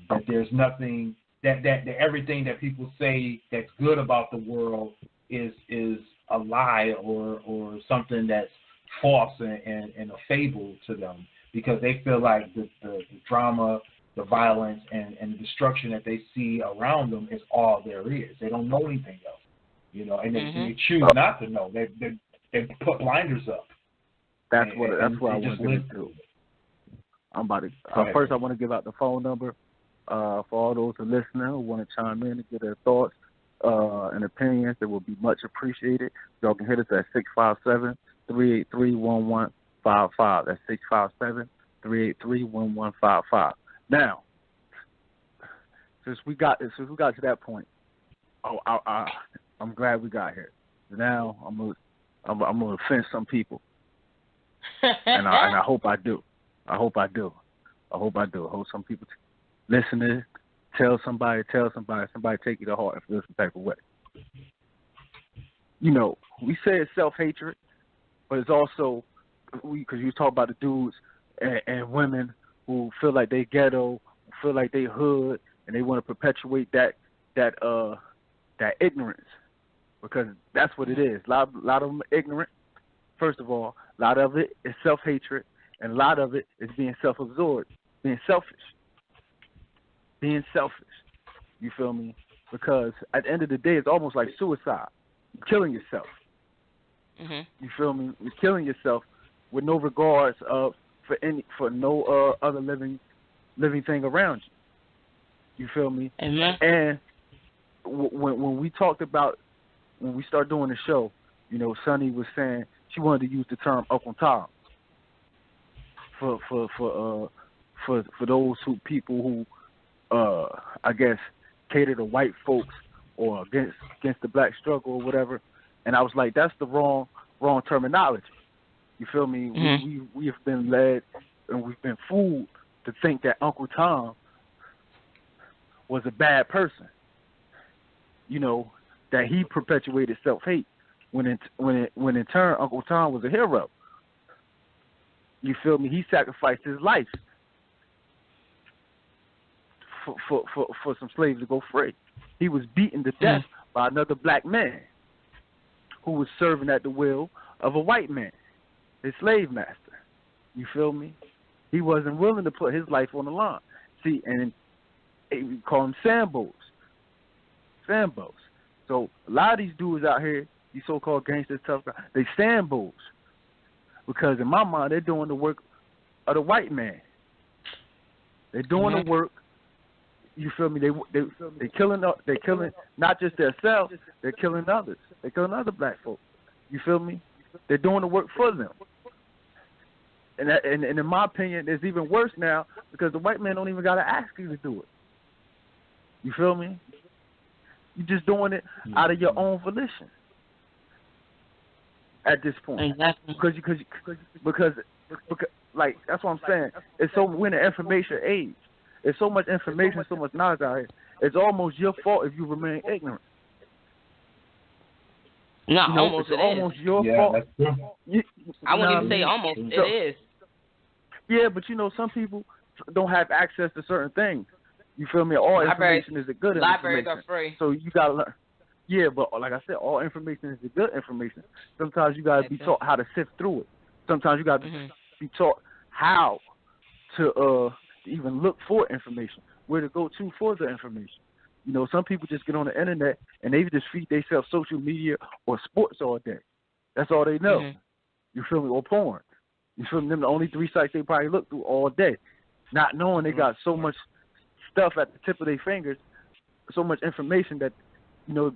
that there's nothing, that everything that people say that's good about the world is a lie or something that's false and a fable to them, because they feel like the drama, the violence, and the destruction that they see around them is all there is. They don't know anything else, and they choose not to know. They put blinders up. That's what I want to get into. I'm about to. First, I want to give out the phone number for all those who are listening who want to chime in and get their thoughts and opinions. That will be much appreciated. Y'all can hit us at 657-383-1155. That's 657-383-1155. Now, since we got to that point, I'm glad we got here. Now I'm gonna offend some people, and I hope I do. I hope some people listening, tell somebody take it to heart and feel some type of way. We say it's self-hatred, but it's also, because you talk about the dudes and women who feel like they ghetto, feel like they hood, and they want to perpetuate that ignorance, because that's what it is. A lot of them are ignorant. First of all, a lot of it is self-hatred, and a lot of it is being self-absorbed, being selfish. You feel me? Because at the end of the day, it's almost like suicide. You're killing yourself. Mm-hmm. You feel me? You're killing yourself with no regards for no other living thing around you. You feel me? Amen. And when we talked about, when we started doing the show, Sonny was saying she wanted to use the term Uncle Tom for those people who I guess cater to white folks or against the black struggle or whatever. And I was like, that's the wrong terminology. You feel me? Mm-hmm. We have been led and we've been fooled to think that Uncle Tom was a bad person. That he perpetuated self-hate when in turn Uncle Tom was a hero. You feel me? He sacrificed his life for some slaves to go free. He was beaten to death by another black man who was serving at the will of a white man, his slave master. You feel me? He wasn't willing to put his life on the line. See, and we call them Sambos. So a lot of these dudes out here, these so-called gangsters, tough guys, they Sambos. Because in my mind, they're doing the work of the white man. They're doing the work. You feel me? They're killing not just themselves. They're killing others. They're killing other black folks. You feel me? They're doing the work for them. And in my opinion, it's even worse now because the white man don't even got to ask you to do it. You feel me? You're just doing it out of your own volition at this point. Exactly. Because like that's what I'm saying. We're in an information age. There's so much information, so much knowledge out here. It's almost your fault if you remain ignorant. Not You know, almost, it's it almost is. your Yeah, fault. that's true. I wouldn't even know say what I mean? almost. So- It is. Yeah, but some people don't have access to certain things. You feel me? All Libraries- information is a good Libraries information. are free. So you gotta learn. Yeah, but like I said, all information is a good information. Sometimes you gotta be That's it. taught how to sift through it. Sometimes you gotta Mhm. be taught how to even look for information, where to go to for the information. Some people just get on the internet and they just feed themselves social media or sports all day. That's all they know. Mhm. You feel me? Or porn. You feel me? Them the only 3 sites they probably look through all day, not knowing they got so much stuff at the tip of their fingers, so much information that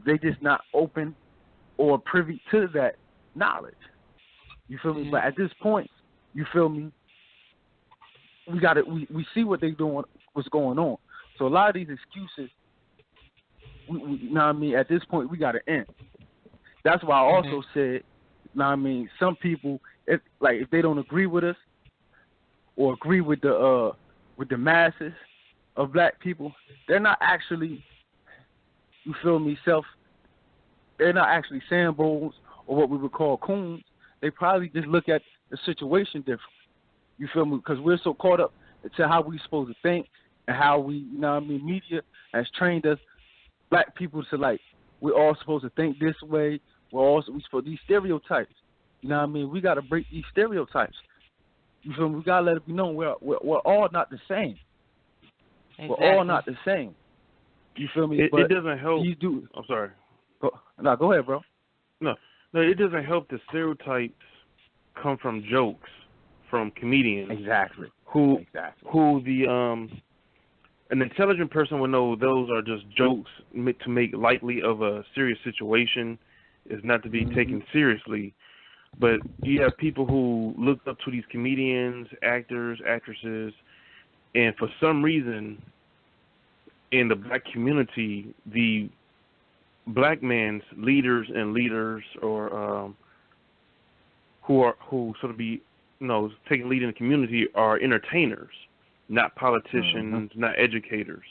they just not open or privy to that knowledge. You feel me? Mhm. But at this point, you feel me? We got it. We see what they doing, what's going on. So a lot of these excuses, you know what I mean? At this point, we got to end. That's why I also said, you know what I mean? Some people, if they don't agree with us or agree with the masses of black people, they're not actually, you feel me, they're not actually sandbones or what we would call coons. They probably just look at the situation different. You feel me? Because we're so caught up to how we supposed to think and how we, media has trained us, black people, to we're all supposed to think this way. We supposed these stereotypes. You know what I mean? We got to break these stereotypes. You feel me? We got to let it be known we're all not the same. Exactly. We're all not the same. You feel me? It doesn't help. These dudes. I'm sorry. Go ahead, bro. No, it doesn't help. The stereotypes come from jokes, from comedians. Exactly. Who an intelligent person would know those are just jokes to make lightly of a serious situation, is not to be taken seriously. But you have people who look up to these comedians, actors, actresses, and for some reason, in the black community, the black man's leaders, or who sort of be taking lead in the community, are entertainers, not politicians, not educators.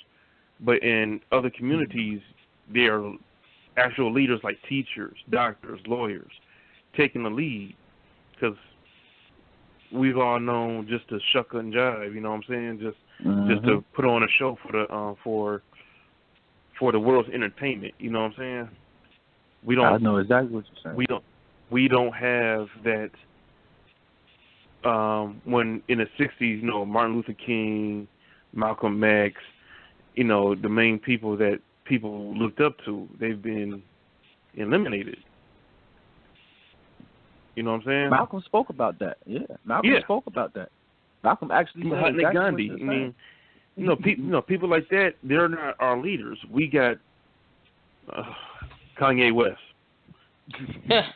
But in other communities, they are actual leaders like teachers, doctors, lawyers, taking the lead, because we've all known just to shuck and jive. You know what I'm saying? Just to put on a show for the world's entertainment. You know what I'm saying? We don't. I know exactly what you're saying. We don't have that. When in the 60s, Martin Luther King, Malcolm X, the main people that people looked up to, they've been eliminated. You know what I'm saying? Malcolm spoke about that. Yeah, Malcolm spoke about that. Malcolm actually said Mahatma exactly Gandhi. what you're saying. People like that, they're not our leaders. We got Kanye West. Yeah.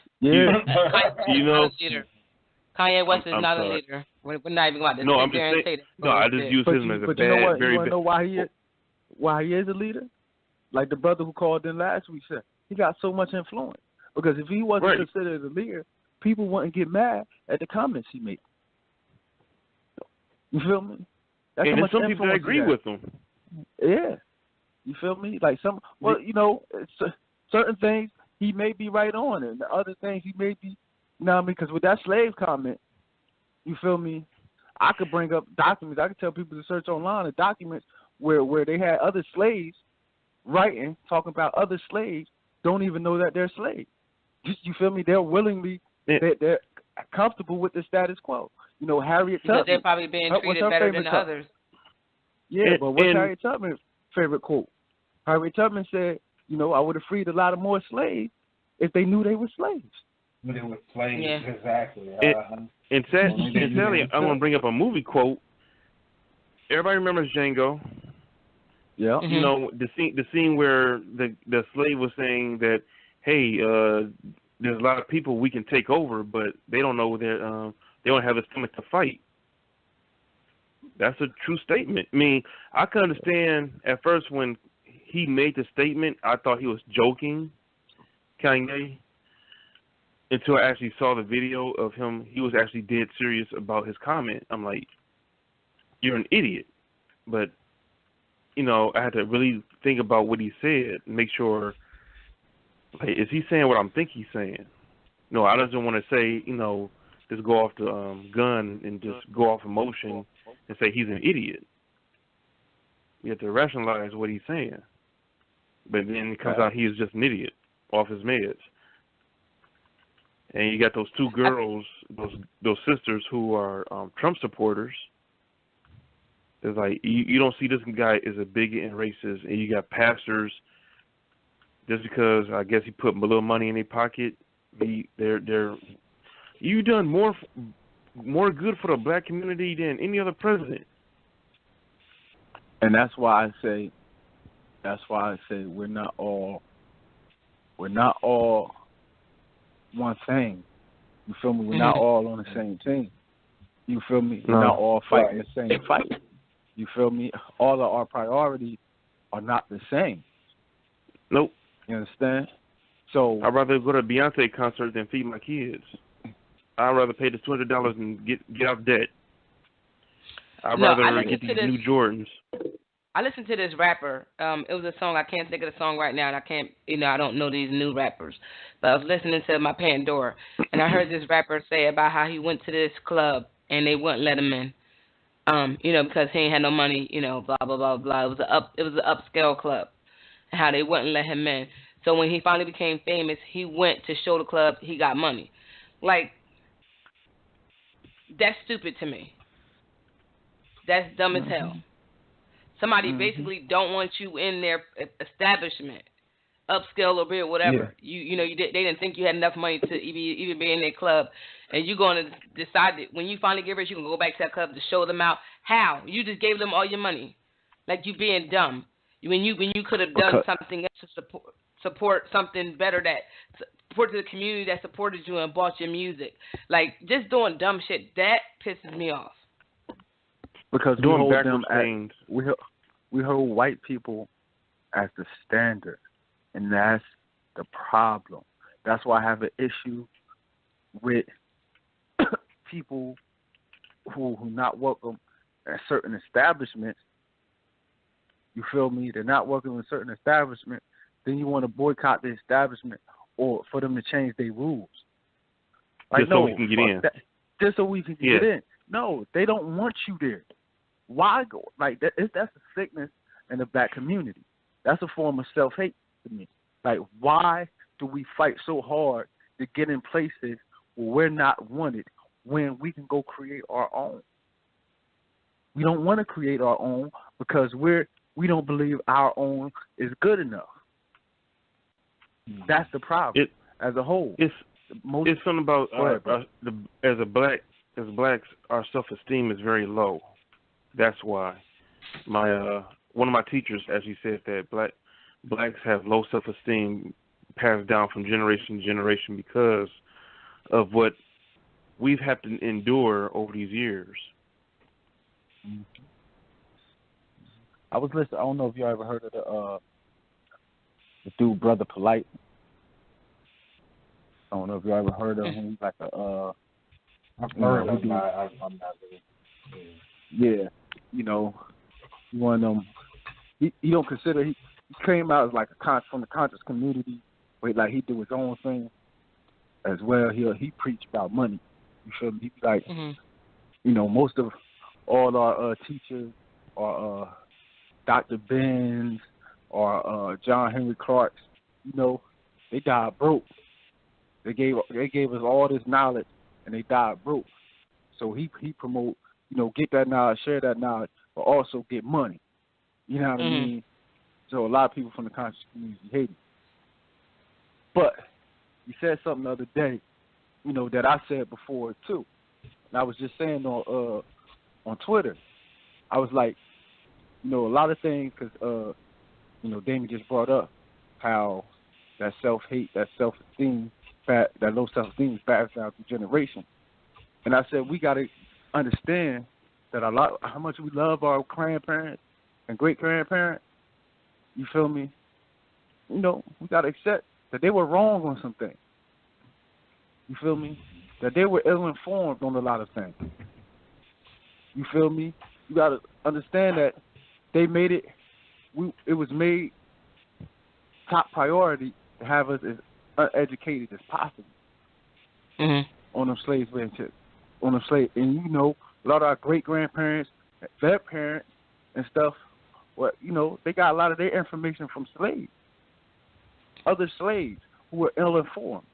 Kanye West is I'm not sorry. a leader. We're not even going to No, sit I'm there just and say saying. that. No, I just use him as a But bad, you know what? very You want to bad. know why he is a leader? Like the brother who called in last week said, he got so much influence. Because if he wasn't considered a leader, people wouldn't get mad at the comments he made. You feel me? That's And how there's much some people that influence agree he with him. Yeah. You feel me? Like it's certain things he may be right on, and the other things he may be, because with that slave comment, you feel me? I could bring up documents. I could tell people to search online the documents where they had other slaves writing, talking about other slaves, don't even know that they're slaves. You feel me? They're willingly, they're comfortable with the status quo. Harriet Tubman. Because they're probably being treated better than the others. Yeah, but what's Harriet Tubman's favorite quote? Harriet Tubman said, I would have freed a lot of more slaves if they knew they were slaves. They were slaves, exactly. And sadly, I'm going to bring up a movie quote. Everybody remembers Django. Yeah. Mm-hmm. The scene where the slave was saying that, hey, there's a lot of people we can take over, but they don't know that they don't have the stomach to fight. That's a true statement. I mean, I can understand at first when he made the statement, I thought he was joking, Kanye, until I actually saw the video of him. He was actually dead serious about his comment. I'm like, you're an idiot. But, I had to really think about what he said and make sure Like, is he saying what I'm think he's saying? No, I just don't want to say, just go off the gun and just go off emotion and say he's an idiot. You have to rationalize what he's saying. But then it comes out he's just an idiot off his meds. And you got those two girls, those sisters who are Trump supporters. It's like you don't see this guy as a bigot and racist, and you got pastors just because I guess he put a little money in their pocket. You done more good for the black community than any other president. And that's why I say we're not all one thing. You feel me? We're not all on the same team. You feel me? We're not all fighting the same fight. You feel me? All of our priorities are not the same. Nope. You understand? So I'd rather go to a Beyonce concert than feed my kids. I'd rather pay the $200 and get out of debt. I'd rather get these new Jordans. I listened to this rapper. It was a song. I can't think of the song right now, and I don't know these new rappers. But I was listening to my Pandora, and I heard this rapper say about how he went to this club and they wouldn't let him in. Because he ain't had no money. Blah blah blah blah. It was an upscale club, and how they wouldn't let him in. So when he finally became famous, he went to show the club he got money. Like, that's stupid to me. That's dumb as hell. Somebody basically don't want you in their establishment, upscale or beer, whatever. Yeah. They didn't think you had enough money to even be in their club, and you're going to decide that when you finally get rich, you can go back to that club to show them out. How? You just gave them all your money, like you being dumb. When you could have done something else to support something better, that support to the community that supported you and bought your music. Like, just doing dumb shit, that pisses me off. Because we hold them we hold white people as the standard, and that's the problem. That's why I have an issue with people who not welcome at certain establishments. You feel me? They're not welcome in certain establishments. Then you want to boycott the establishment or for them to change their rules. Like, just so we can get in. Just so we can get in. No, they don't want you there. Why go? Like, that's a sickness in the black community. That's a form of self-hate to me. Like, why do we fight so hard to get in places where we're not wanted when we can go create our own? We don't want to create our own because we don't believe our own is good enough. That's the problem as a whole. It's something about as blacks, our self-esteem is very low. That's why one of my teachers actually said that blacks have low self-esteem passed down from generation to generation because of what we've had to endure over these years. I was listening. I don't know if you ever heard of the dude Brother Polite. I don't know if you ever heard of him. He's like I've heard of him. I'm not really. Yeah, one of them. He don't consider he came out as like from the conscious community, but like he do his own thing as well. He preached about money. You feel me? He's like, most of all our teachers are Dr. Benz or John Henry Clark's. They died broke. They gave us all this knowledge, and they died broke. So he promote, get that knowledge, share that knowledge, but also get money. You know what I mean? So a lot of people from the conscious community hate him. But he said something the other day, that I said before too. And I was just saying on Twitter, I was like, a lot of things, because Damon just brought up how that self-hate, that self-esteem, that low self-esteem is passed down through generations. And I said we got to understand that how much we love our grandparents and great-grandparents. You feel me? We got to accept that they were wrong on some things. You feel me? That they were ill-informed on a lot of things. You feel me? You got to understand that they made it. It was made top priority to have us as uneducated as possible on them slave ships, on them slave. And you know, a lot of our great grandparents, their parents, and stuff. Well, you know, they got a lot of their information from slaves, other slaves who were ill informed.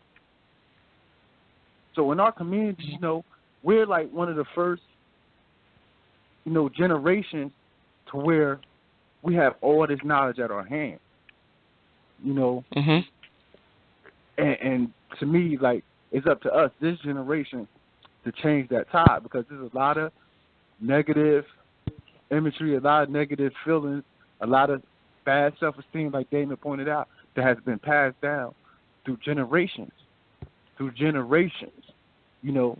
So in our community, you know, we're like one of the first, you know, generations to where we have all this knowledge at our hand. You know, and to me, like, it's up to us, this generation, to change that tide, because there's a lot of negative imagery, a lot of negative feelings, a lot of bad self-esteem, like Damon pointed out, that has been passed down through generations. You know,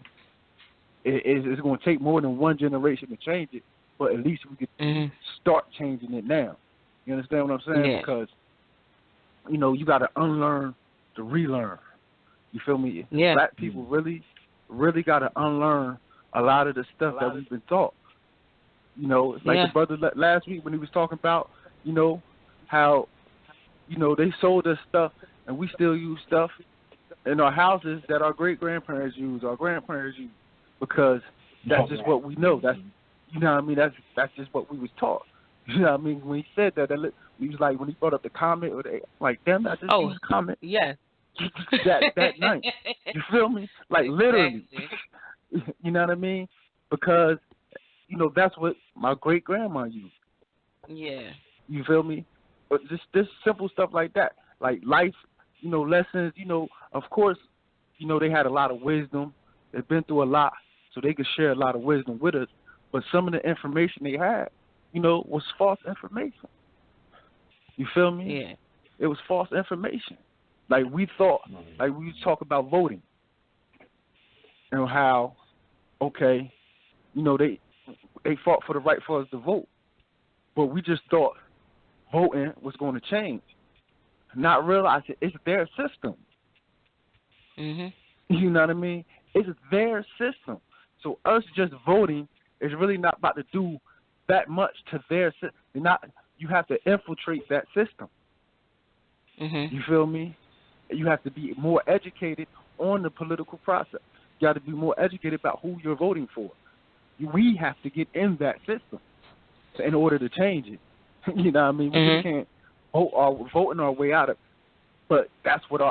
it's going to take more than one generation to change it, but at least we could start changing it now. You understand what I'm saying? Yeah. Because, you know, you got to unlearn to relearn. You feel me? Yeah. Black people really got to unlearn a lot of the stuff that we've been taught. You know, it's like the brother last week when he was talking about, you know, how, you know, they sold us stuff and we still use stuff in our houses that our great-grandparents use, our grandparents use, because that's just what we know. That's, you know what I mean? That's just what we was taught. You know what I mean? When he said that, he was like, when he brought up the comment, or like, damn, I just used comment. Yeah. that night. You feel me? Like, literally. You know what I mean? Because, you know, that's what my great-grandma used. Yeah. You feel me? But just this simple stuff like that. Like life, you know, lessons, you know, of course, you know, they had a lot of wisdom. They've been through a lot, so they could share a lot of wisdom with us. But some of the information they had, you know, was false information. You feel me? Yeah. It was false information. Like we thought, like we talk about voting. And how, okay, you know, they fought for the right for us to vote. But we just thought voting was going to change. Not realizing it's their system. You know what I mean? It's their system. So us just voting is really not about to do that much to their system. You have to infiltrate that system. You feel me? You have to be more educated on the political process. You got to be more educated about who you're voting for. We have to get in that system in order to change it. You know what I mean? We just can't voting our way out of it. But that's what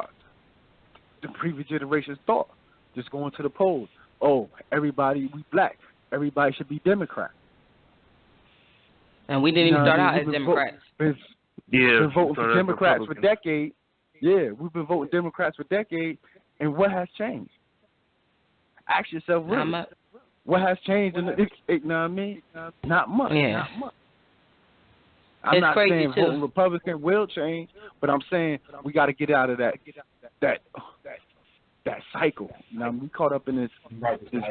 the previous generations thought. Just going to the polls. Oh, everybody, we black. Everybody should be Democrat. And we didn't even start out as Democrats. Been voting for Democrats for decades. Yeah, we've been voting Democrats for decades. And what has changed? Ask yourself, really. What has changed? You know what I mean? Not much. Yeah. Not much. I'm not saying voting Republican will change, but I'm saying we got to get out of that cycle. You know, we caught up in this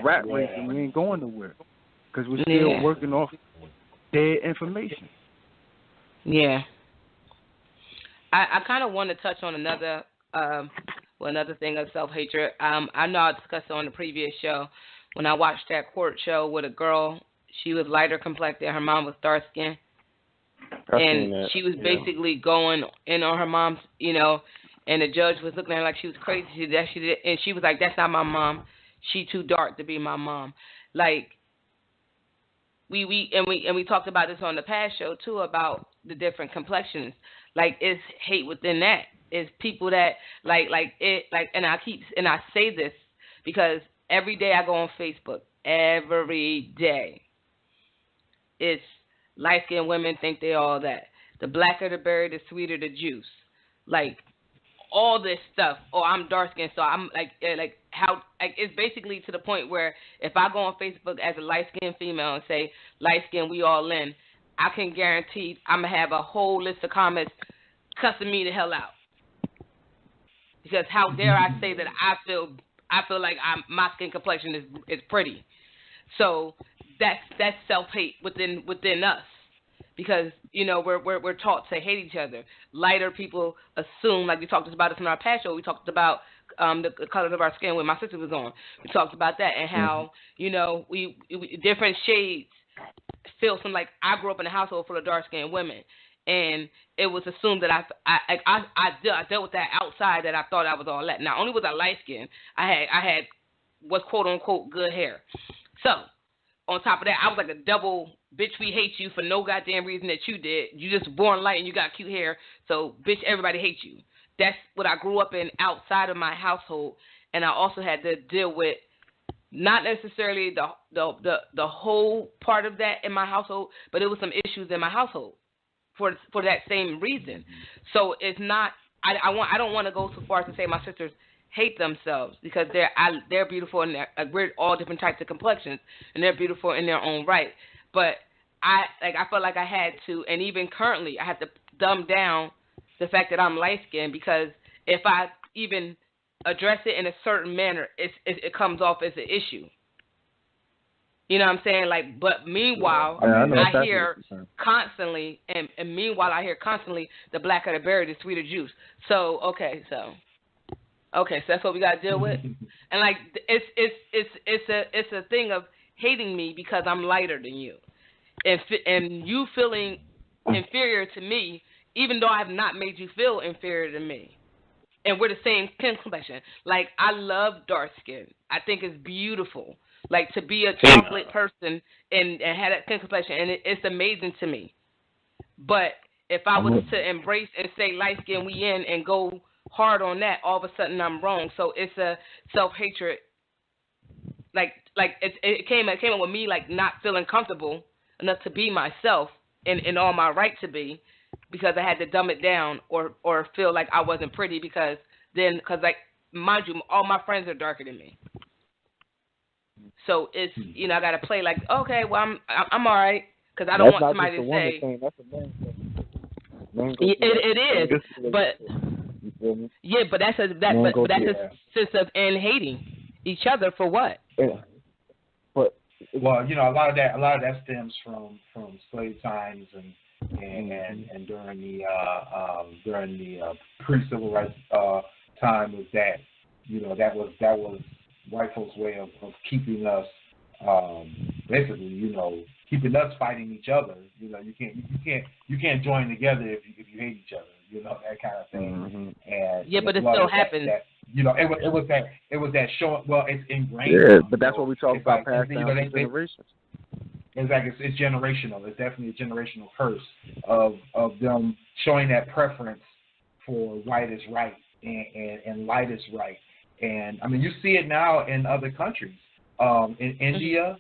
rat race and we ain't going nowhere because we're still working off dead information. Yeah. I kind of want to touch on another thing of self-hatred. I know I discussed it on the previous show when I watched that court show with a girl. She was lighter complected. Her mom was dark skinned. And she was basically going in on her mom's, you know, and the judge was looking at her like she was crazy. And she was like, "That's not my mom. She too dark to be my mom." Like we talked about this on the past show too about the different complexions. Like it's hate within that. It's people that and I say this because every day I go on Facebook. Every day. It's light-skinned women think they all that. The blacker the berry, the sweeter the juice. Like, all this stuff. Oh, I'm dark-skinned, so I'm it's basically to the point where if I go on Facebook as a light-skinned female and say, light-skinned, we all in, I can guarantee I'm going to have a whole list of comments cussing me the hell out. Because how dare I say that I feel like my skin complexion is pretty. So that's self-hate within us, because you know we're taught to hate each other. Lighter people assume, like we talked about this in our past show. We talked about the color of our skin when my sister was on. We talked about that and how you know we different shades feel some like I grew up in a household full of dark-skinned women, and it was assumed that I dealt with that outside, that I thought I was all that. Not only was I light skinned, I had what's quote unquote good hair. So on top of that, I was like a double bitch. We hate you for no goddamn reason that you did. You just born light and you got cute hair, so bitch, everybody hates you. That's what I grew up in outside of my household, and I also had to deal with not necessarily the whole part of that in my household, but it was some issues in my household for that same reason. So it's not. I don't want to go so far as to say my sisters hate themselves, because they're beautiful, and we're all different types of complexions, and they're beautiful in their own right. But I felt like I had to, and even currently I have to dumb down the fact that I'm light skinned, because if I even address it in a certain manner, it comes off as an issue. You know what I'm saying? Like, but meanwhile, I hear constantly, and meanwhile I hear constantly, the blacker the berry, the sweeter juice. So so that's what we got to deal with. And like, it's a thing of hating me because I'm lighter than you, and you feeling inferior to me, even though I have not made you feel inferior to me. And we're the same skin complexion. Like, I love dark skin. I think it's beautiful. Like, to be a chocolate person and have that skin complexion, and it's amazing to me. But if I was to embrace and say light skin, we in, and go hard on that, all of a sudden I'm wrong. So it's a self-hatred. Like it came up with me, like, not feeling comfortable enough to be myself in all my right to be, because I had to dumb it down or feel like I wasn't pretty, because like, mind you, all my friends are darker than me. So it's, I got to play like, okay, well, I'm all right, because I don't want somebody to say. That's a main thing. It is, but but that's a sense of hating each other for what? Yeah. Well, a lot of that stems from slave times and during the pre-civil rights time, was that that was white folks' way of keeping us basically keeping us fighting each other. You can't join together if you hate each other. That kind of thing. Mm-hmm. And but it still happens. It was that showing. Well, it's ingrained. Yeah, but that's what we talk about, passing down generations. Exactly, it's generational. It's definitely a generational curse of them showing that preference for white is right and light is right. And I mean, you see it now in other countries. In India,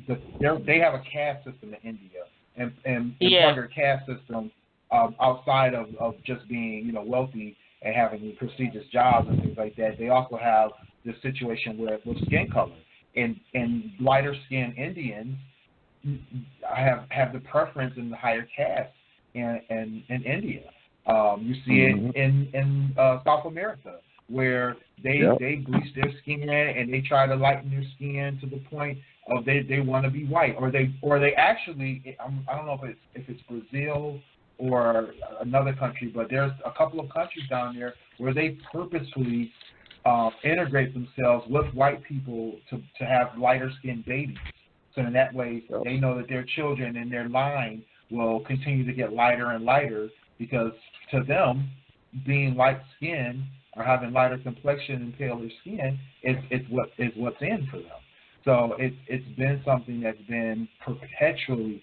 they have a caste system in India, and part of their caste system, outside of just being wealthy and having prestigious jobs and things like that, they also have this situation with skin color. And lighter skinned Indians have the preference in the higher caste in India. You see it in South America, where they bleach their skin and they try to lighten their skin to the point of they want to be white, or they actually, I don't know if it's Brazil or another country, but there's a couple of countries down there where they purposefully integrate themselves with white people to have lighter skinned babies. So in that way, they know that their children in their line will continue to get lighter and lighter, because to them, being light skinned or having lighter complexion and paler skin is what's in for them. So it's been something that's been perpetually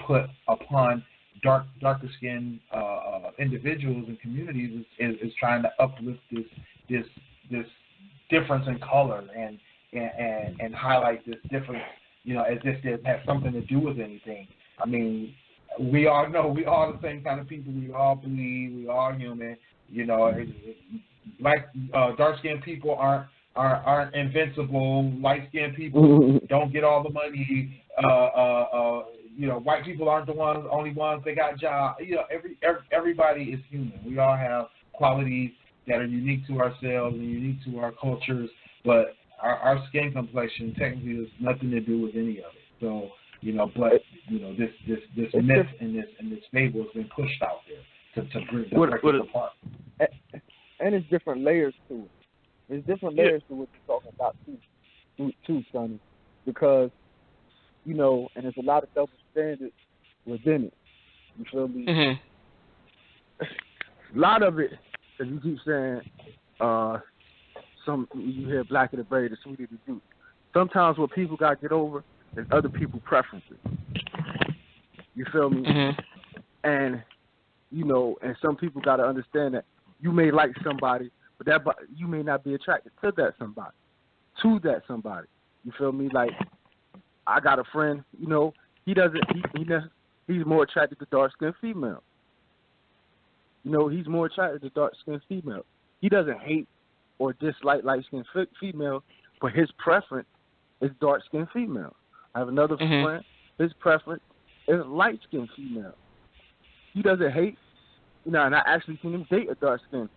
put upon darker skinned individuals and communities is trying to uplift this difference in color and highlight this difference, as if it has something to do with anything. I mean, we all know we are the same kind of people. We all bleed. We are human. Dark-skinned people aren't invincible. Light-skinned people don't get all the money. White people aren't the only ones that got jobs. Everybody is human. We all have qualities that are unique to ourselves and unique to our cultures, but our skin complexion technically has nothing to do with any of it. So, this myth and this fable has been pushed out there to break it apart. And it's different layers to it. There's different layers to what you're talking about too, Sonny, because and there's a lot of double standards within it. You feel me? Mm-hmm. A lot of it, as you keep saying, you hear blacker the berry, the sweeter the juice. Sometimes what people got to get over is other people's preferences. You feel me? Mm-hmm. And, and some people got to understand that you may like somebody, but you may not be attracted to that somebody. You feel me? Like, I got a friend, he's more attracted to dark-skinned females. He's more attracted to dark-skinned females. He doesn't hate or dislike light-skinned females, but his preference is dark-skinned females. I have another friend, his preference is light-skinned females. He doesn't hate, and I actually seen him date a dark-skinned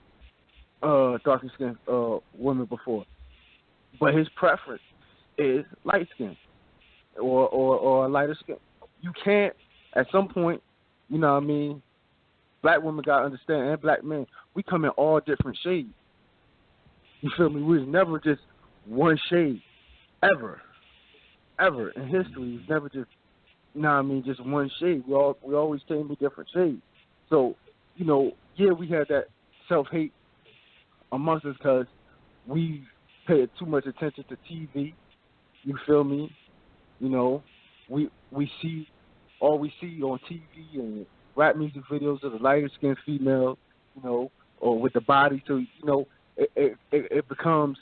woman before. But his preference is light-skinned or lighter skin. You can't, at some point, black women got to understand, and black men, we come in all different shades. You feel me? We was never just one shade, ever. In history, it's never just, just one shade. We always came in different shades. So, we had that self-hate amongst us because we paid too much attention to TV. You feel me? We see all we see on TV and rap music videos of the lighter skinned female, or with the body. So it becomes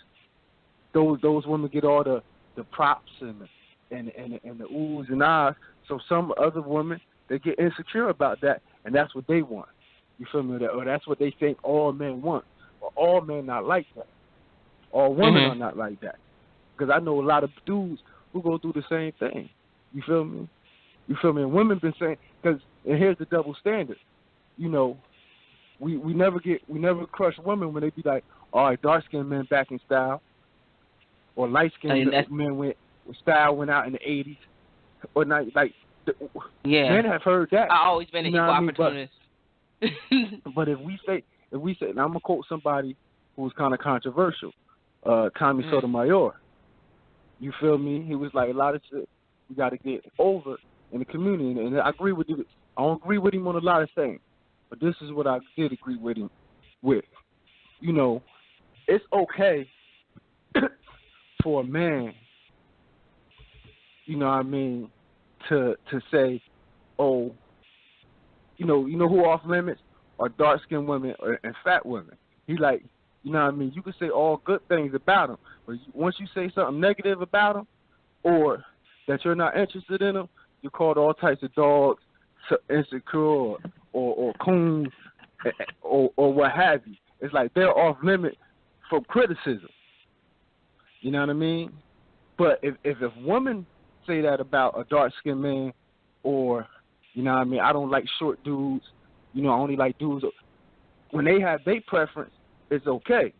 those women get all the props and the oohs and ahs. So some other women, they get insecure about that, and that's what they want. You feel me? Or that's what they think all men want. Or all men not like that. All women are not like that. Because I know a lot of dudes who go through the same thing. You feel me? And women been saying, and here's the double standard. We never crush women when they be like, all right, dark skinned men back in style, or light skinned men style went out in the 80s, or not like. Men have heard that. I've always been an equal opportunist. But if we say, and I'm gonna quote somebody who was kind of controversial, Tommy Sotomayor. You feel me? He was like, a lot of shit we got to get over in the community, and I agree with you. I don't agree with him on a lot of things, but this is what I did agree with him with. It's okay for a man, to say, oh, who off limits are dark skinned women and fat women. He like, you can say all good things about them, but once you say something negative about them, or that you're not interested in them, you're called all types of dogs, insecure, or coons, or what have you. It's like they're off limit from criticism. You know what I mean? But if women say that about a dark skinned man, or I don't like short dudes, I only like dudes. When they have their preference, it's okay.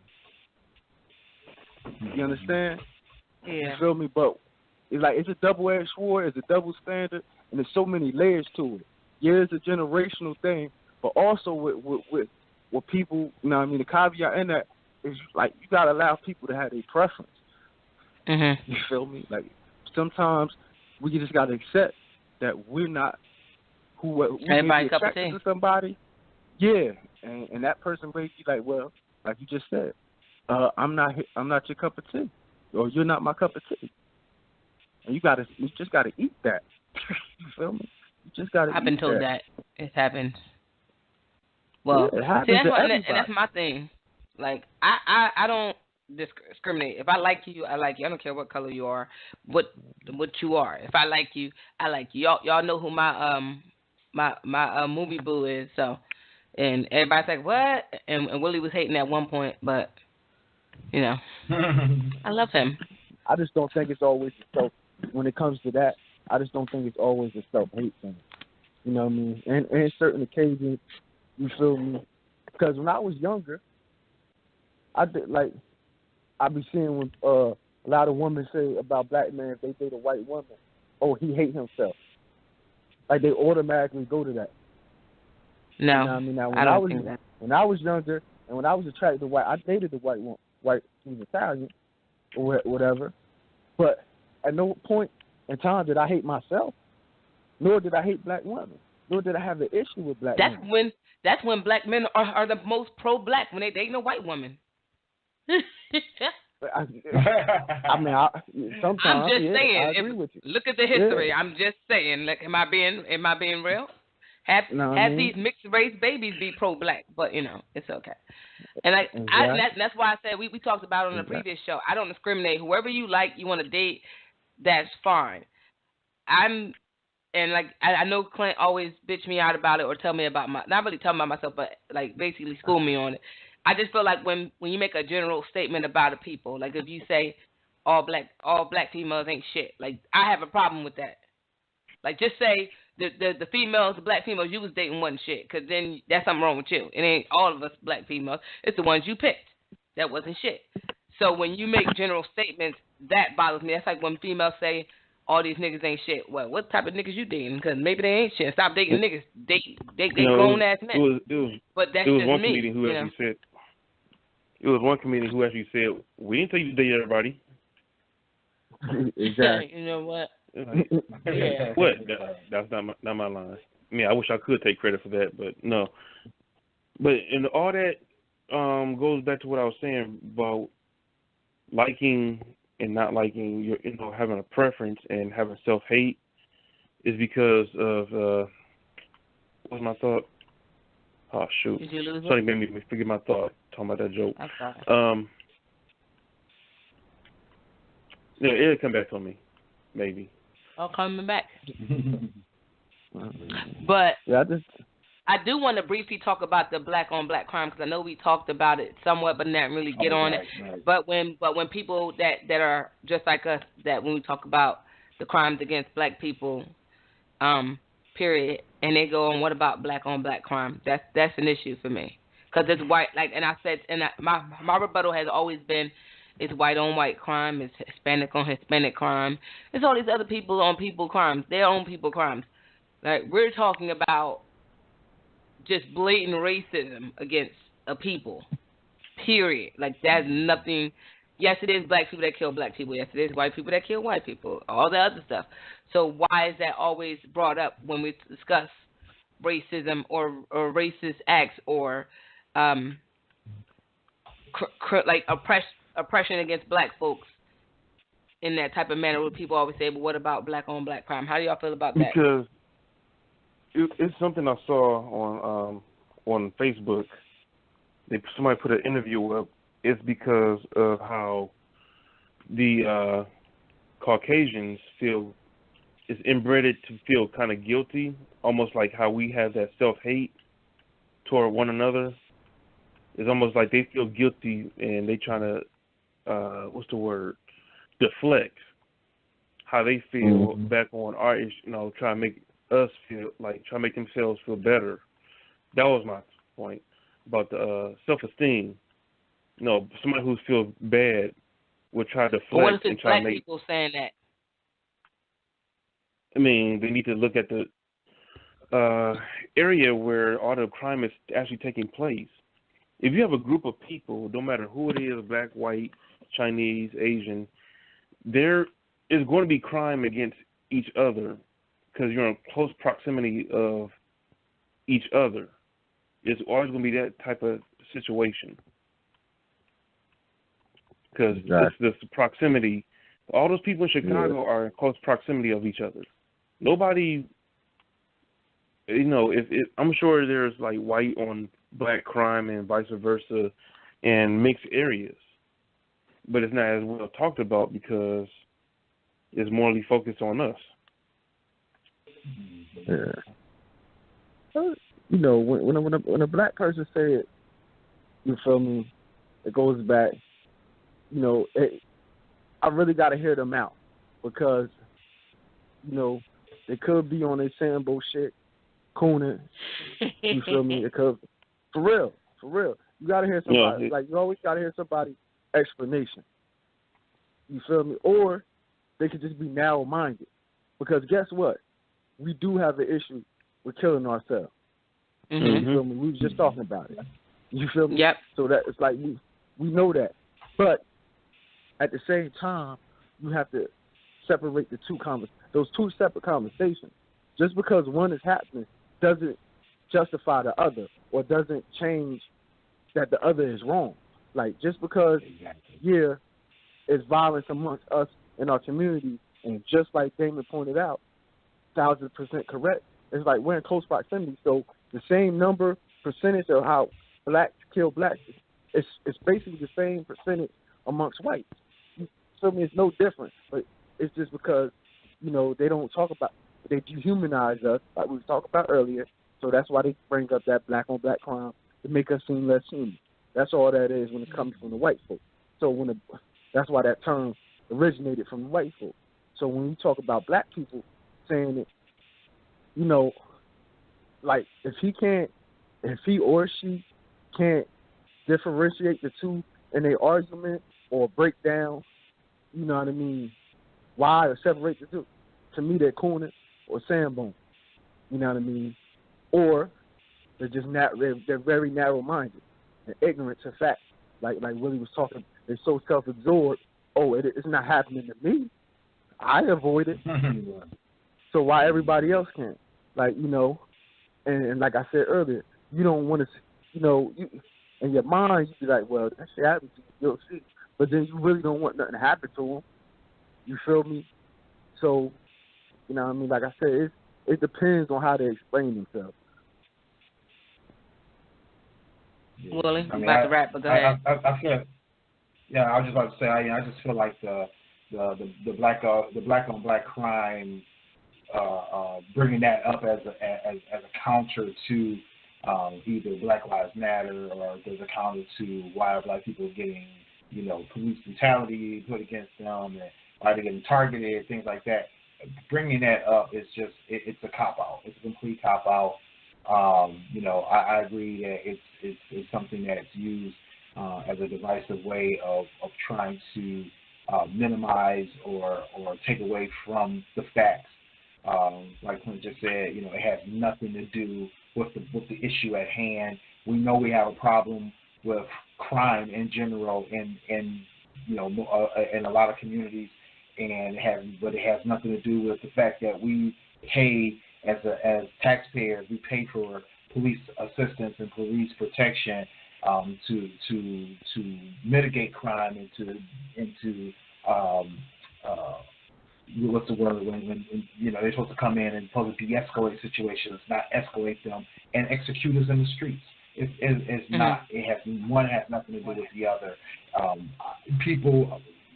You understand? Yeah. You feel me? But it's a double-edged sword. It's a double standard, and there's so many layers to it. Yeah, it's a generational thing, but also with people. The caveat in that is like you gotta allow people to have their preference. Mm-hmm. You feel me? Like sometimes we just gotta accept that we're not who we may be attracted to somebody. Yeah, and that person may be like, well, like you just said, I'm not your cup of tea, or you're not my cup of tea, and you just gotta eat that. You feel me? You just gotta. I've been told that it's happened. Well, yeah, and that's my thing. Like I don't discriminate. If I like you, I like you. I don't care what color you are, what you are. If I like you, I like you. Y'all know who my movie boo is. So, and everybody's like, what? And Willie was hating at one point, but I love him. I just don't think it's always when it comes to that. I just don't think it's always a self-hate thing. You know what I mean? And certain occasions, you feel me? Because when I was younger, I'd be seeing when a lot of women say about black men if they date a white woman, oh, he hate himself. Like they automatically go to that. No, you know what I mean? Now, I don't think that. When I was younger and when I was attracted to white, I dated a white woman, she was Italian or whatever. But at no point in time did I hate myself, nor did I hate black women. nor did I have an issue with black That's women. when black men are the most pro-black, when they ain't no white woman. I mean, sometimes I'm just saying. I agree with you. Look at the history. Yeah. I'm just saying. Like, am I being real? Have these mixed race babies be pro-black, but it's okay. And that's why I said we talked about it on the previous show. I don't discriminate. Whoever you like, you want to date, that's fine. I know Clint always bitch me out about it or tell me about not really tell me about myself, but like basically school me on it. I just feel like when you make a general statement about a people, like if you say all black females ain't shit, like I have a problem with that. Like just say the females, the black females you was dating wasn't shit, because then that's something wrong with you. It ain't all of us black females. It's the ones you picked that wasn't shit. So when you make general statements, that bothers me. That's like when females say all these niggas ain't shit. Well, what type of niggas you dating? Because maybe they ain't shit. Stop dating niggas. They grown ass men. But that's just one me. Comedian who actually said. It was one comedian who actually said, "We didn't tell you to date everybody." Exactly. You know what? Yeah. What? That's not my line. I mean, I wish I could take credit for that, but no. But and all that goes back to what I was saying about liking and not liking. Having a preference and having self-hate is because of what's my thought? Oh shoot! Did you lose Something made me forget my thought. Talking about that joke. I'm sorry. Yeah, it'll come back to me, maybe. All coming back. But yeah, I do want to briefly talk about the black on black crime, because I know we talked about it somewhat, but not really get on it. Right. But when people that are just like us, that when we talk about the crimes against black people, period, and they go on what about black on black crime, that's an issue for me, because it's white. Like, and I said, my rebuttal has always been, it's white on white crime, it's Hispanic on Hispanic crime, it's all these other people on people crimes, their own people crimes. Like, we're talking about just blatant racism against a people, period. Like, that's nothing. Yes, it is black people that kill black people. Yes, it is white people that kill white people. All the other stuff. So why is that always brought up when we discuss racism or racist acts or like oppression against black folks in that type of manner? Where people always say, "But what about black on black crime?" How do y'all feel about that? Because it's something I saw on Facebook. Somebody put an interview up. It's because of how the Caucasians feel. It's inbred to feel kind of guilty, almost like how we have that self-hate toward one another. It's almost like they feel guilty and they trying to, deflect how they feel back on our issue, try to make us feel like, try to make themselves feel better. That was my point about the self-esteem. Somebody who feels bad would try to deflect. What if it's black people saying that? I mean, they need to look at the area where all the crime is actually taking place. If you have a group of people, no matter who it is, black, white, Chinese, Asian, there is going to be crime against each other because you're in close proximity of each other. It's always going to be that type of situation because it's the proximity. All those people in Chicago are in close proximity of each other. Nobody, I'm sure there's like white on black crime and vice versa in mixed areas, but it's not as well talked about because it's morally focused on us. Yeah. When a black person say it, you feel me, it goes back, I really got to hear them out because, they could be on their saying bullshit, cooning, you feel me? It could, for real. You got to hear somebody, you always got to hear somebody's explanation, you feel me? Or they could just be narrow-minded because guess what? We do have an issue with killing ourselves. You feel me? We was just talking about it. You feel me? Yep. So that it's like we know that. But at the same time, you have to separate those two separate conversations. Just because one is happening doesn't justify the other or doesn't change that the other is wrong. Like, just because, yeah, it's violence amongst us in our community, and just like Damon pointed out, 1,000% correct, it's like we're in close proximity, so the same percentage of how blacks kill blacks, it's basically the same percentage amongst whites. So, I mean, it's no different, but it's just because, you know, they don't talk about, they dehumanize us, like we talked about earlier, so that's why they bring up that black-on-black crime, to make us seem less human. That's all that is when it comes from the white folk. So that's why that term originated from the white folk. So when we talk about black people saying that, you know, like if he or she can't differentiate the two in their argument or break down, you know what I mean, why or separate the two, to me they're corny or sandbone, you know what I mean, or they're just they're very narrow-minded and ignorant to facts. Like Willie was talking, they're so self-absorbed. Oh, it's not happening to me. I avoid it. So why everybody else can't? Like, you know, and like I said earlier, you don't want to, you know, in your mind, you be like, well, that shit happened to you, you'll see. But then you really don't want nothing to happen to them. You feel me? So, you know what I mean? Like I said, it depends on how they explain themselves. Willie, I'm about to wrap, but go ahead. I feel, yeah, I was just about to say, I just feel like the black on black crime, bringing that up as a counter to either Black Lives Matter or as a counter to why are black people getting, you know, police brutality put against them and why they're getting targeted, things like that. Bringing that up is just it's a cop out. It's a complete cop out. You know, I agree that it's something that's used as a divisive way of trying to minimize or take away from the facts. Like Clint just said, you know, it has nothing to do with the issue at hand. We know we have a problem with crime in general in you know in a lot of communities, but it has nothing to do with the fact that we pay as taxpayers, we pay for police assistance and police protection to mitigate crime and to what's the word when you know they're supposed to come in and supposed to de-escalate situations, not escalate them, and executors in the streets. It's not. One has nothing to do with the other.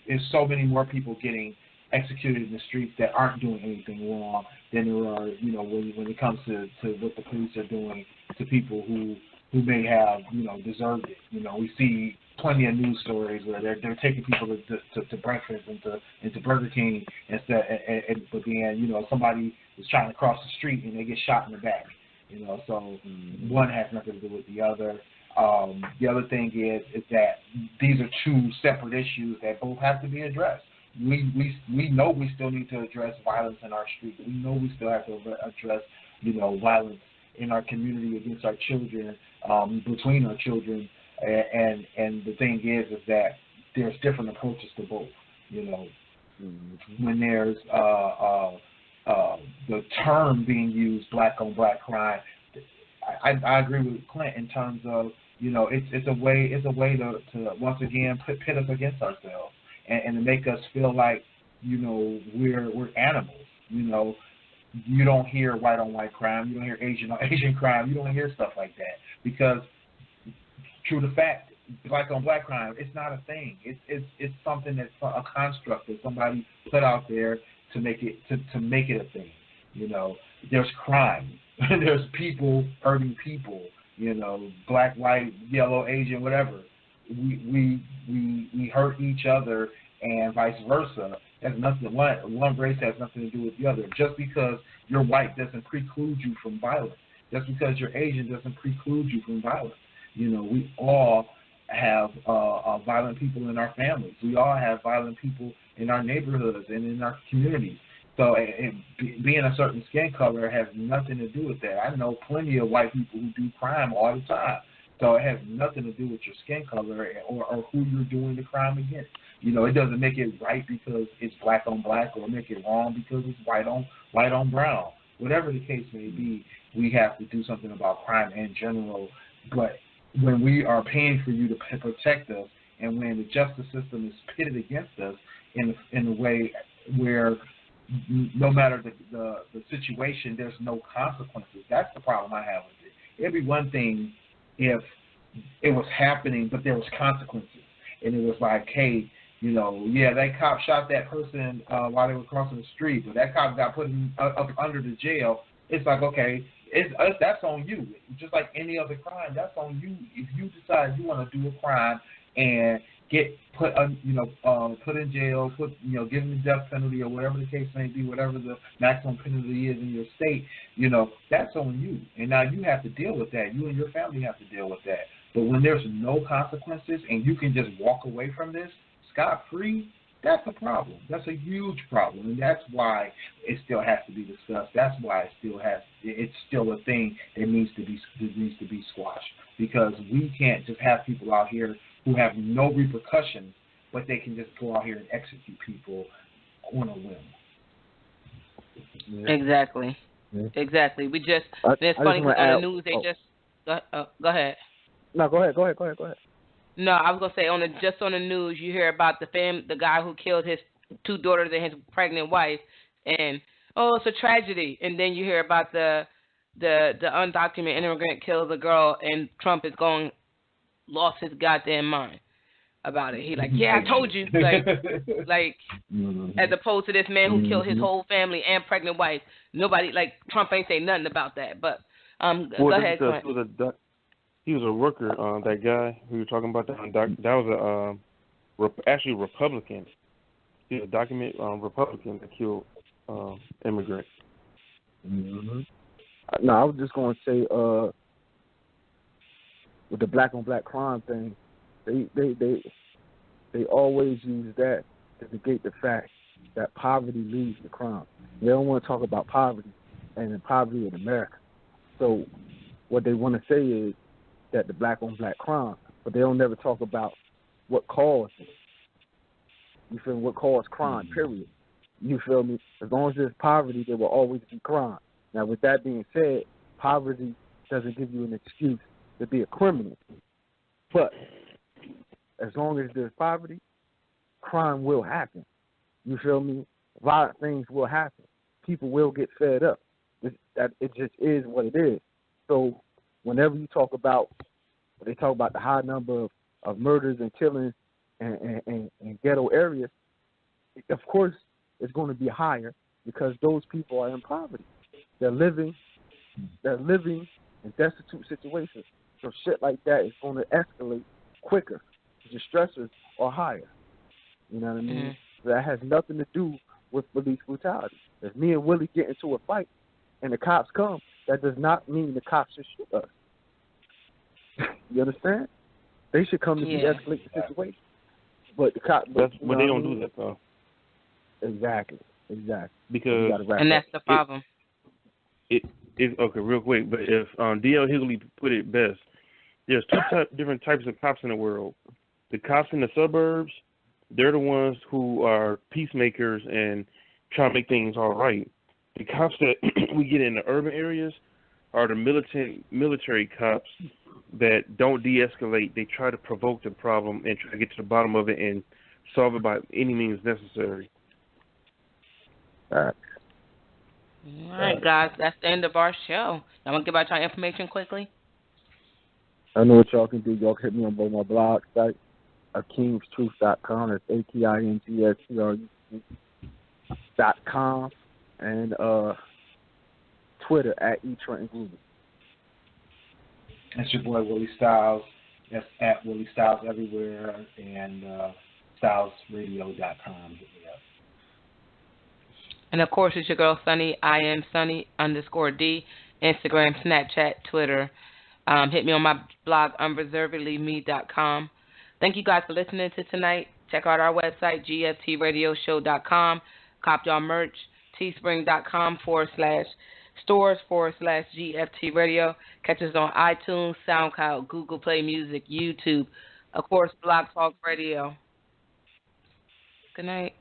There's so many more people getting executed in the streets that aren't doing anything wrong than there are, you know, when it comes to what the police are doing to people who may have, you know, deserved it. You know, we see plenty of news stories where they're taking people to breakfast and to Burger King instead, but then, you know, somebody is trying to cross the street and they get shot in the back. You know, so one has nothing to do with the other. The other thing is that these are two separate issues that both have to be addressed. We know we still need to address violence in our streets. We know we still have to address, you know, violence in our community against our children, between our children. And the thing is that there's different approaches to both. You know, when there's the term being used, black on black crime, I agree with Clint in terms of, you know, it's a way to once again pit us against ourselves and to make us feel like, you know, we're animals. You know, you don't hear white on white crime, you don't hear Asian on Asian crime, you don't hear stuff like that because true to fact, black on black crime, it's not a thing. It's something that's a construct that somebody put out there to make it a thing. You know, there's crime. There's people hurting people. You know, black, white, yellow, Asian, whatever. We hurt each other and vice versa. Has nothing. One race has nothing to do with the other. Just because you're white doesn't preclude you from violence. Just because you're Asian doesn't preclude you from violence. You know, we all have violent people in our families. We all have violent people in our neighborhoods and in our communities. So being a certain skin color has nothing to do with that. I know plenty of white people who do crime all the time. So it has nothing to do with your skin color or who you're doing the crime against. You know, it doesn't make it right because it's black on black or make it wrong because it's white on brown. Whatever the case may be, we have to do something about crime in general. But when we are paying for you to protect us, and when the justice system is pitted against us in a way where no matter the situation, there's no consequences. That's the problem I have with it. It'd be one thing if it was happening, but there was consequences, and it was like, hey, that cop shot that person while they were crossing the street, but that cop got put up under the jail. It's like, okay, that's on you. Just like any other crime, that's on you. If you decide you want to do a crime and get put in jail, given the death penalty or whatever the case may be, whatever the maximum penalty is in your state, that's on you. And now you have to deal with that. You and your family have to deal with that. But when there's no consequences and you can just walk away from this scot-free, that's a problem. That's a huge problem, and that's why it still has to be discussed. That's why it's still a thing that needs to be squashed, because we can't just have people out here who have no repercussions, but they can just go out here and execute people on a whim. Yeah. Exactly. Yeah. Exactly. It's funny because on the news they just go ahead. No, go ahead. No, I was gonna say on the news you hear about the guy who killed his 2 daughters and his pregnant wife, and it's a tragedy. And then you hear about the undocumented immigrant kills a girl, and Trump is lost his goddamn mind about it. He like, yeah, I told you, like as opposed to this man who killed his whole family and pregnant wife. Nobody Trump ain't say nothing about that. But go ahead, Clint. He was a worker, that guy who you were talking about. That was actually Republican. He was a documented Republican that killed immigrants. Mm-hmm. No, I was just going to say, with the black on black crime thing, they always use that to negate the fact that poverty leads to crime. They don't want to talk about poverty and the poverty in America. So what they want to say is that the black on black crime, but they don't never talk about what caused it. You feel me? What caused crime, period. You feel me? As long as there's poverty, there will always be crime. Now, with that being said, poverty doesn't give you an excuse to be a criminal. But as long as there's poverty, crime will happen. You feel me? Violent things will happen. People will get fed up. It just is what it is. So whenever you talk about, they talk about the high number of murders and killings and ghetto areas, of course it's going to be higher because those people are in poverty. They're living in destitute situations. So shit like that is going to escalate quicker. The stressors are higher. You know what I mean? Mm-hmm. That has nothing to do with police brutality. If me and Willie get into a fight and the cops come, that does not mean the cops should shoot us. You understand? They should come to de-escalate the situation. But the cops... But they don't do that, though. Exactly. Because... And that's the problem. Okay, real quick, but if D.L. Hughley put it best, there's two different types of cops in the world. The cops in the suburbs, they're the ones who are peacemakers and try to make things all right. The cops that we get in the urban areas are the military cops that don't de-escalate. They try to provoke the problem and try to get to the bottom of it and solve it by any means necessary. All right, guys, that's the end of our show. I'm going to give out your information quickly. I know what y'all can do. Y'all can hit me on both my blog site, akingstruth.com. That's AKINGSTRUTH.com. And Twitter at eTrentonGruber. That's your boy Willie Styles. That's at Willie Styles everywhere, and StylesRadio.com. Hit me up. And of course, it's your girl Sunny. I am Sunny_D. Instagram, Snapchat, Twitter. Hit me on my blog, unreservedlyme.com. Thank you guys for listening to tonight. Check out our website, gftradioshow.com. Cop y'all merch, teespring.com/stores/GFT Radio. Catch us on iTunes, SoundCloud, Google Play Music, YouTube. Of course, Blog Talk Radio. Good night.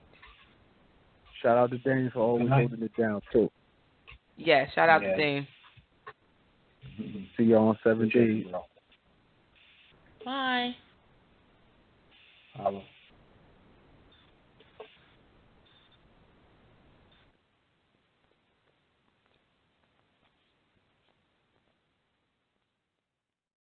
Shout out to Dane for always holding it down, too. Yeah, shout out to Dane. See y'all on 7 Appreciate days. you, bro. Bye. Holla.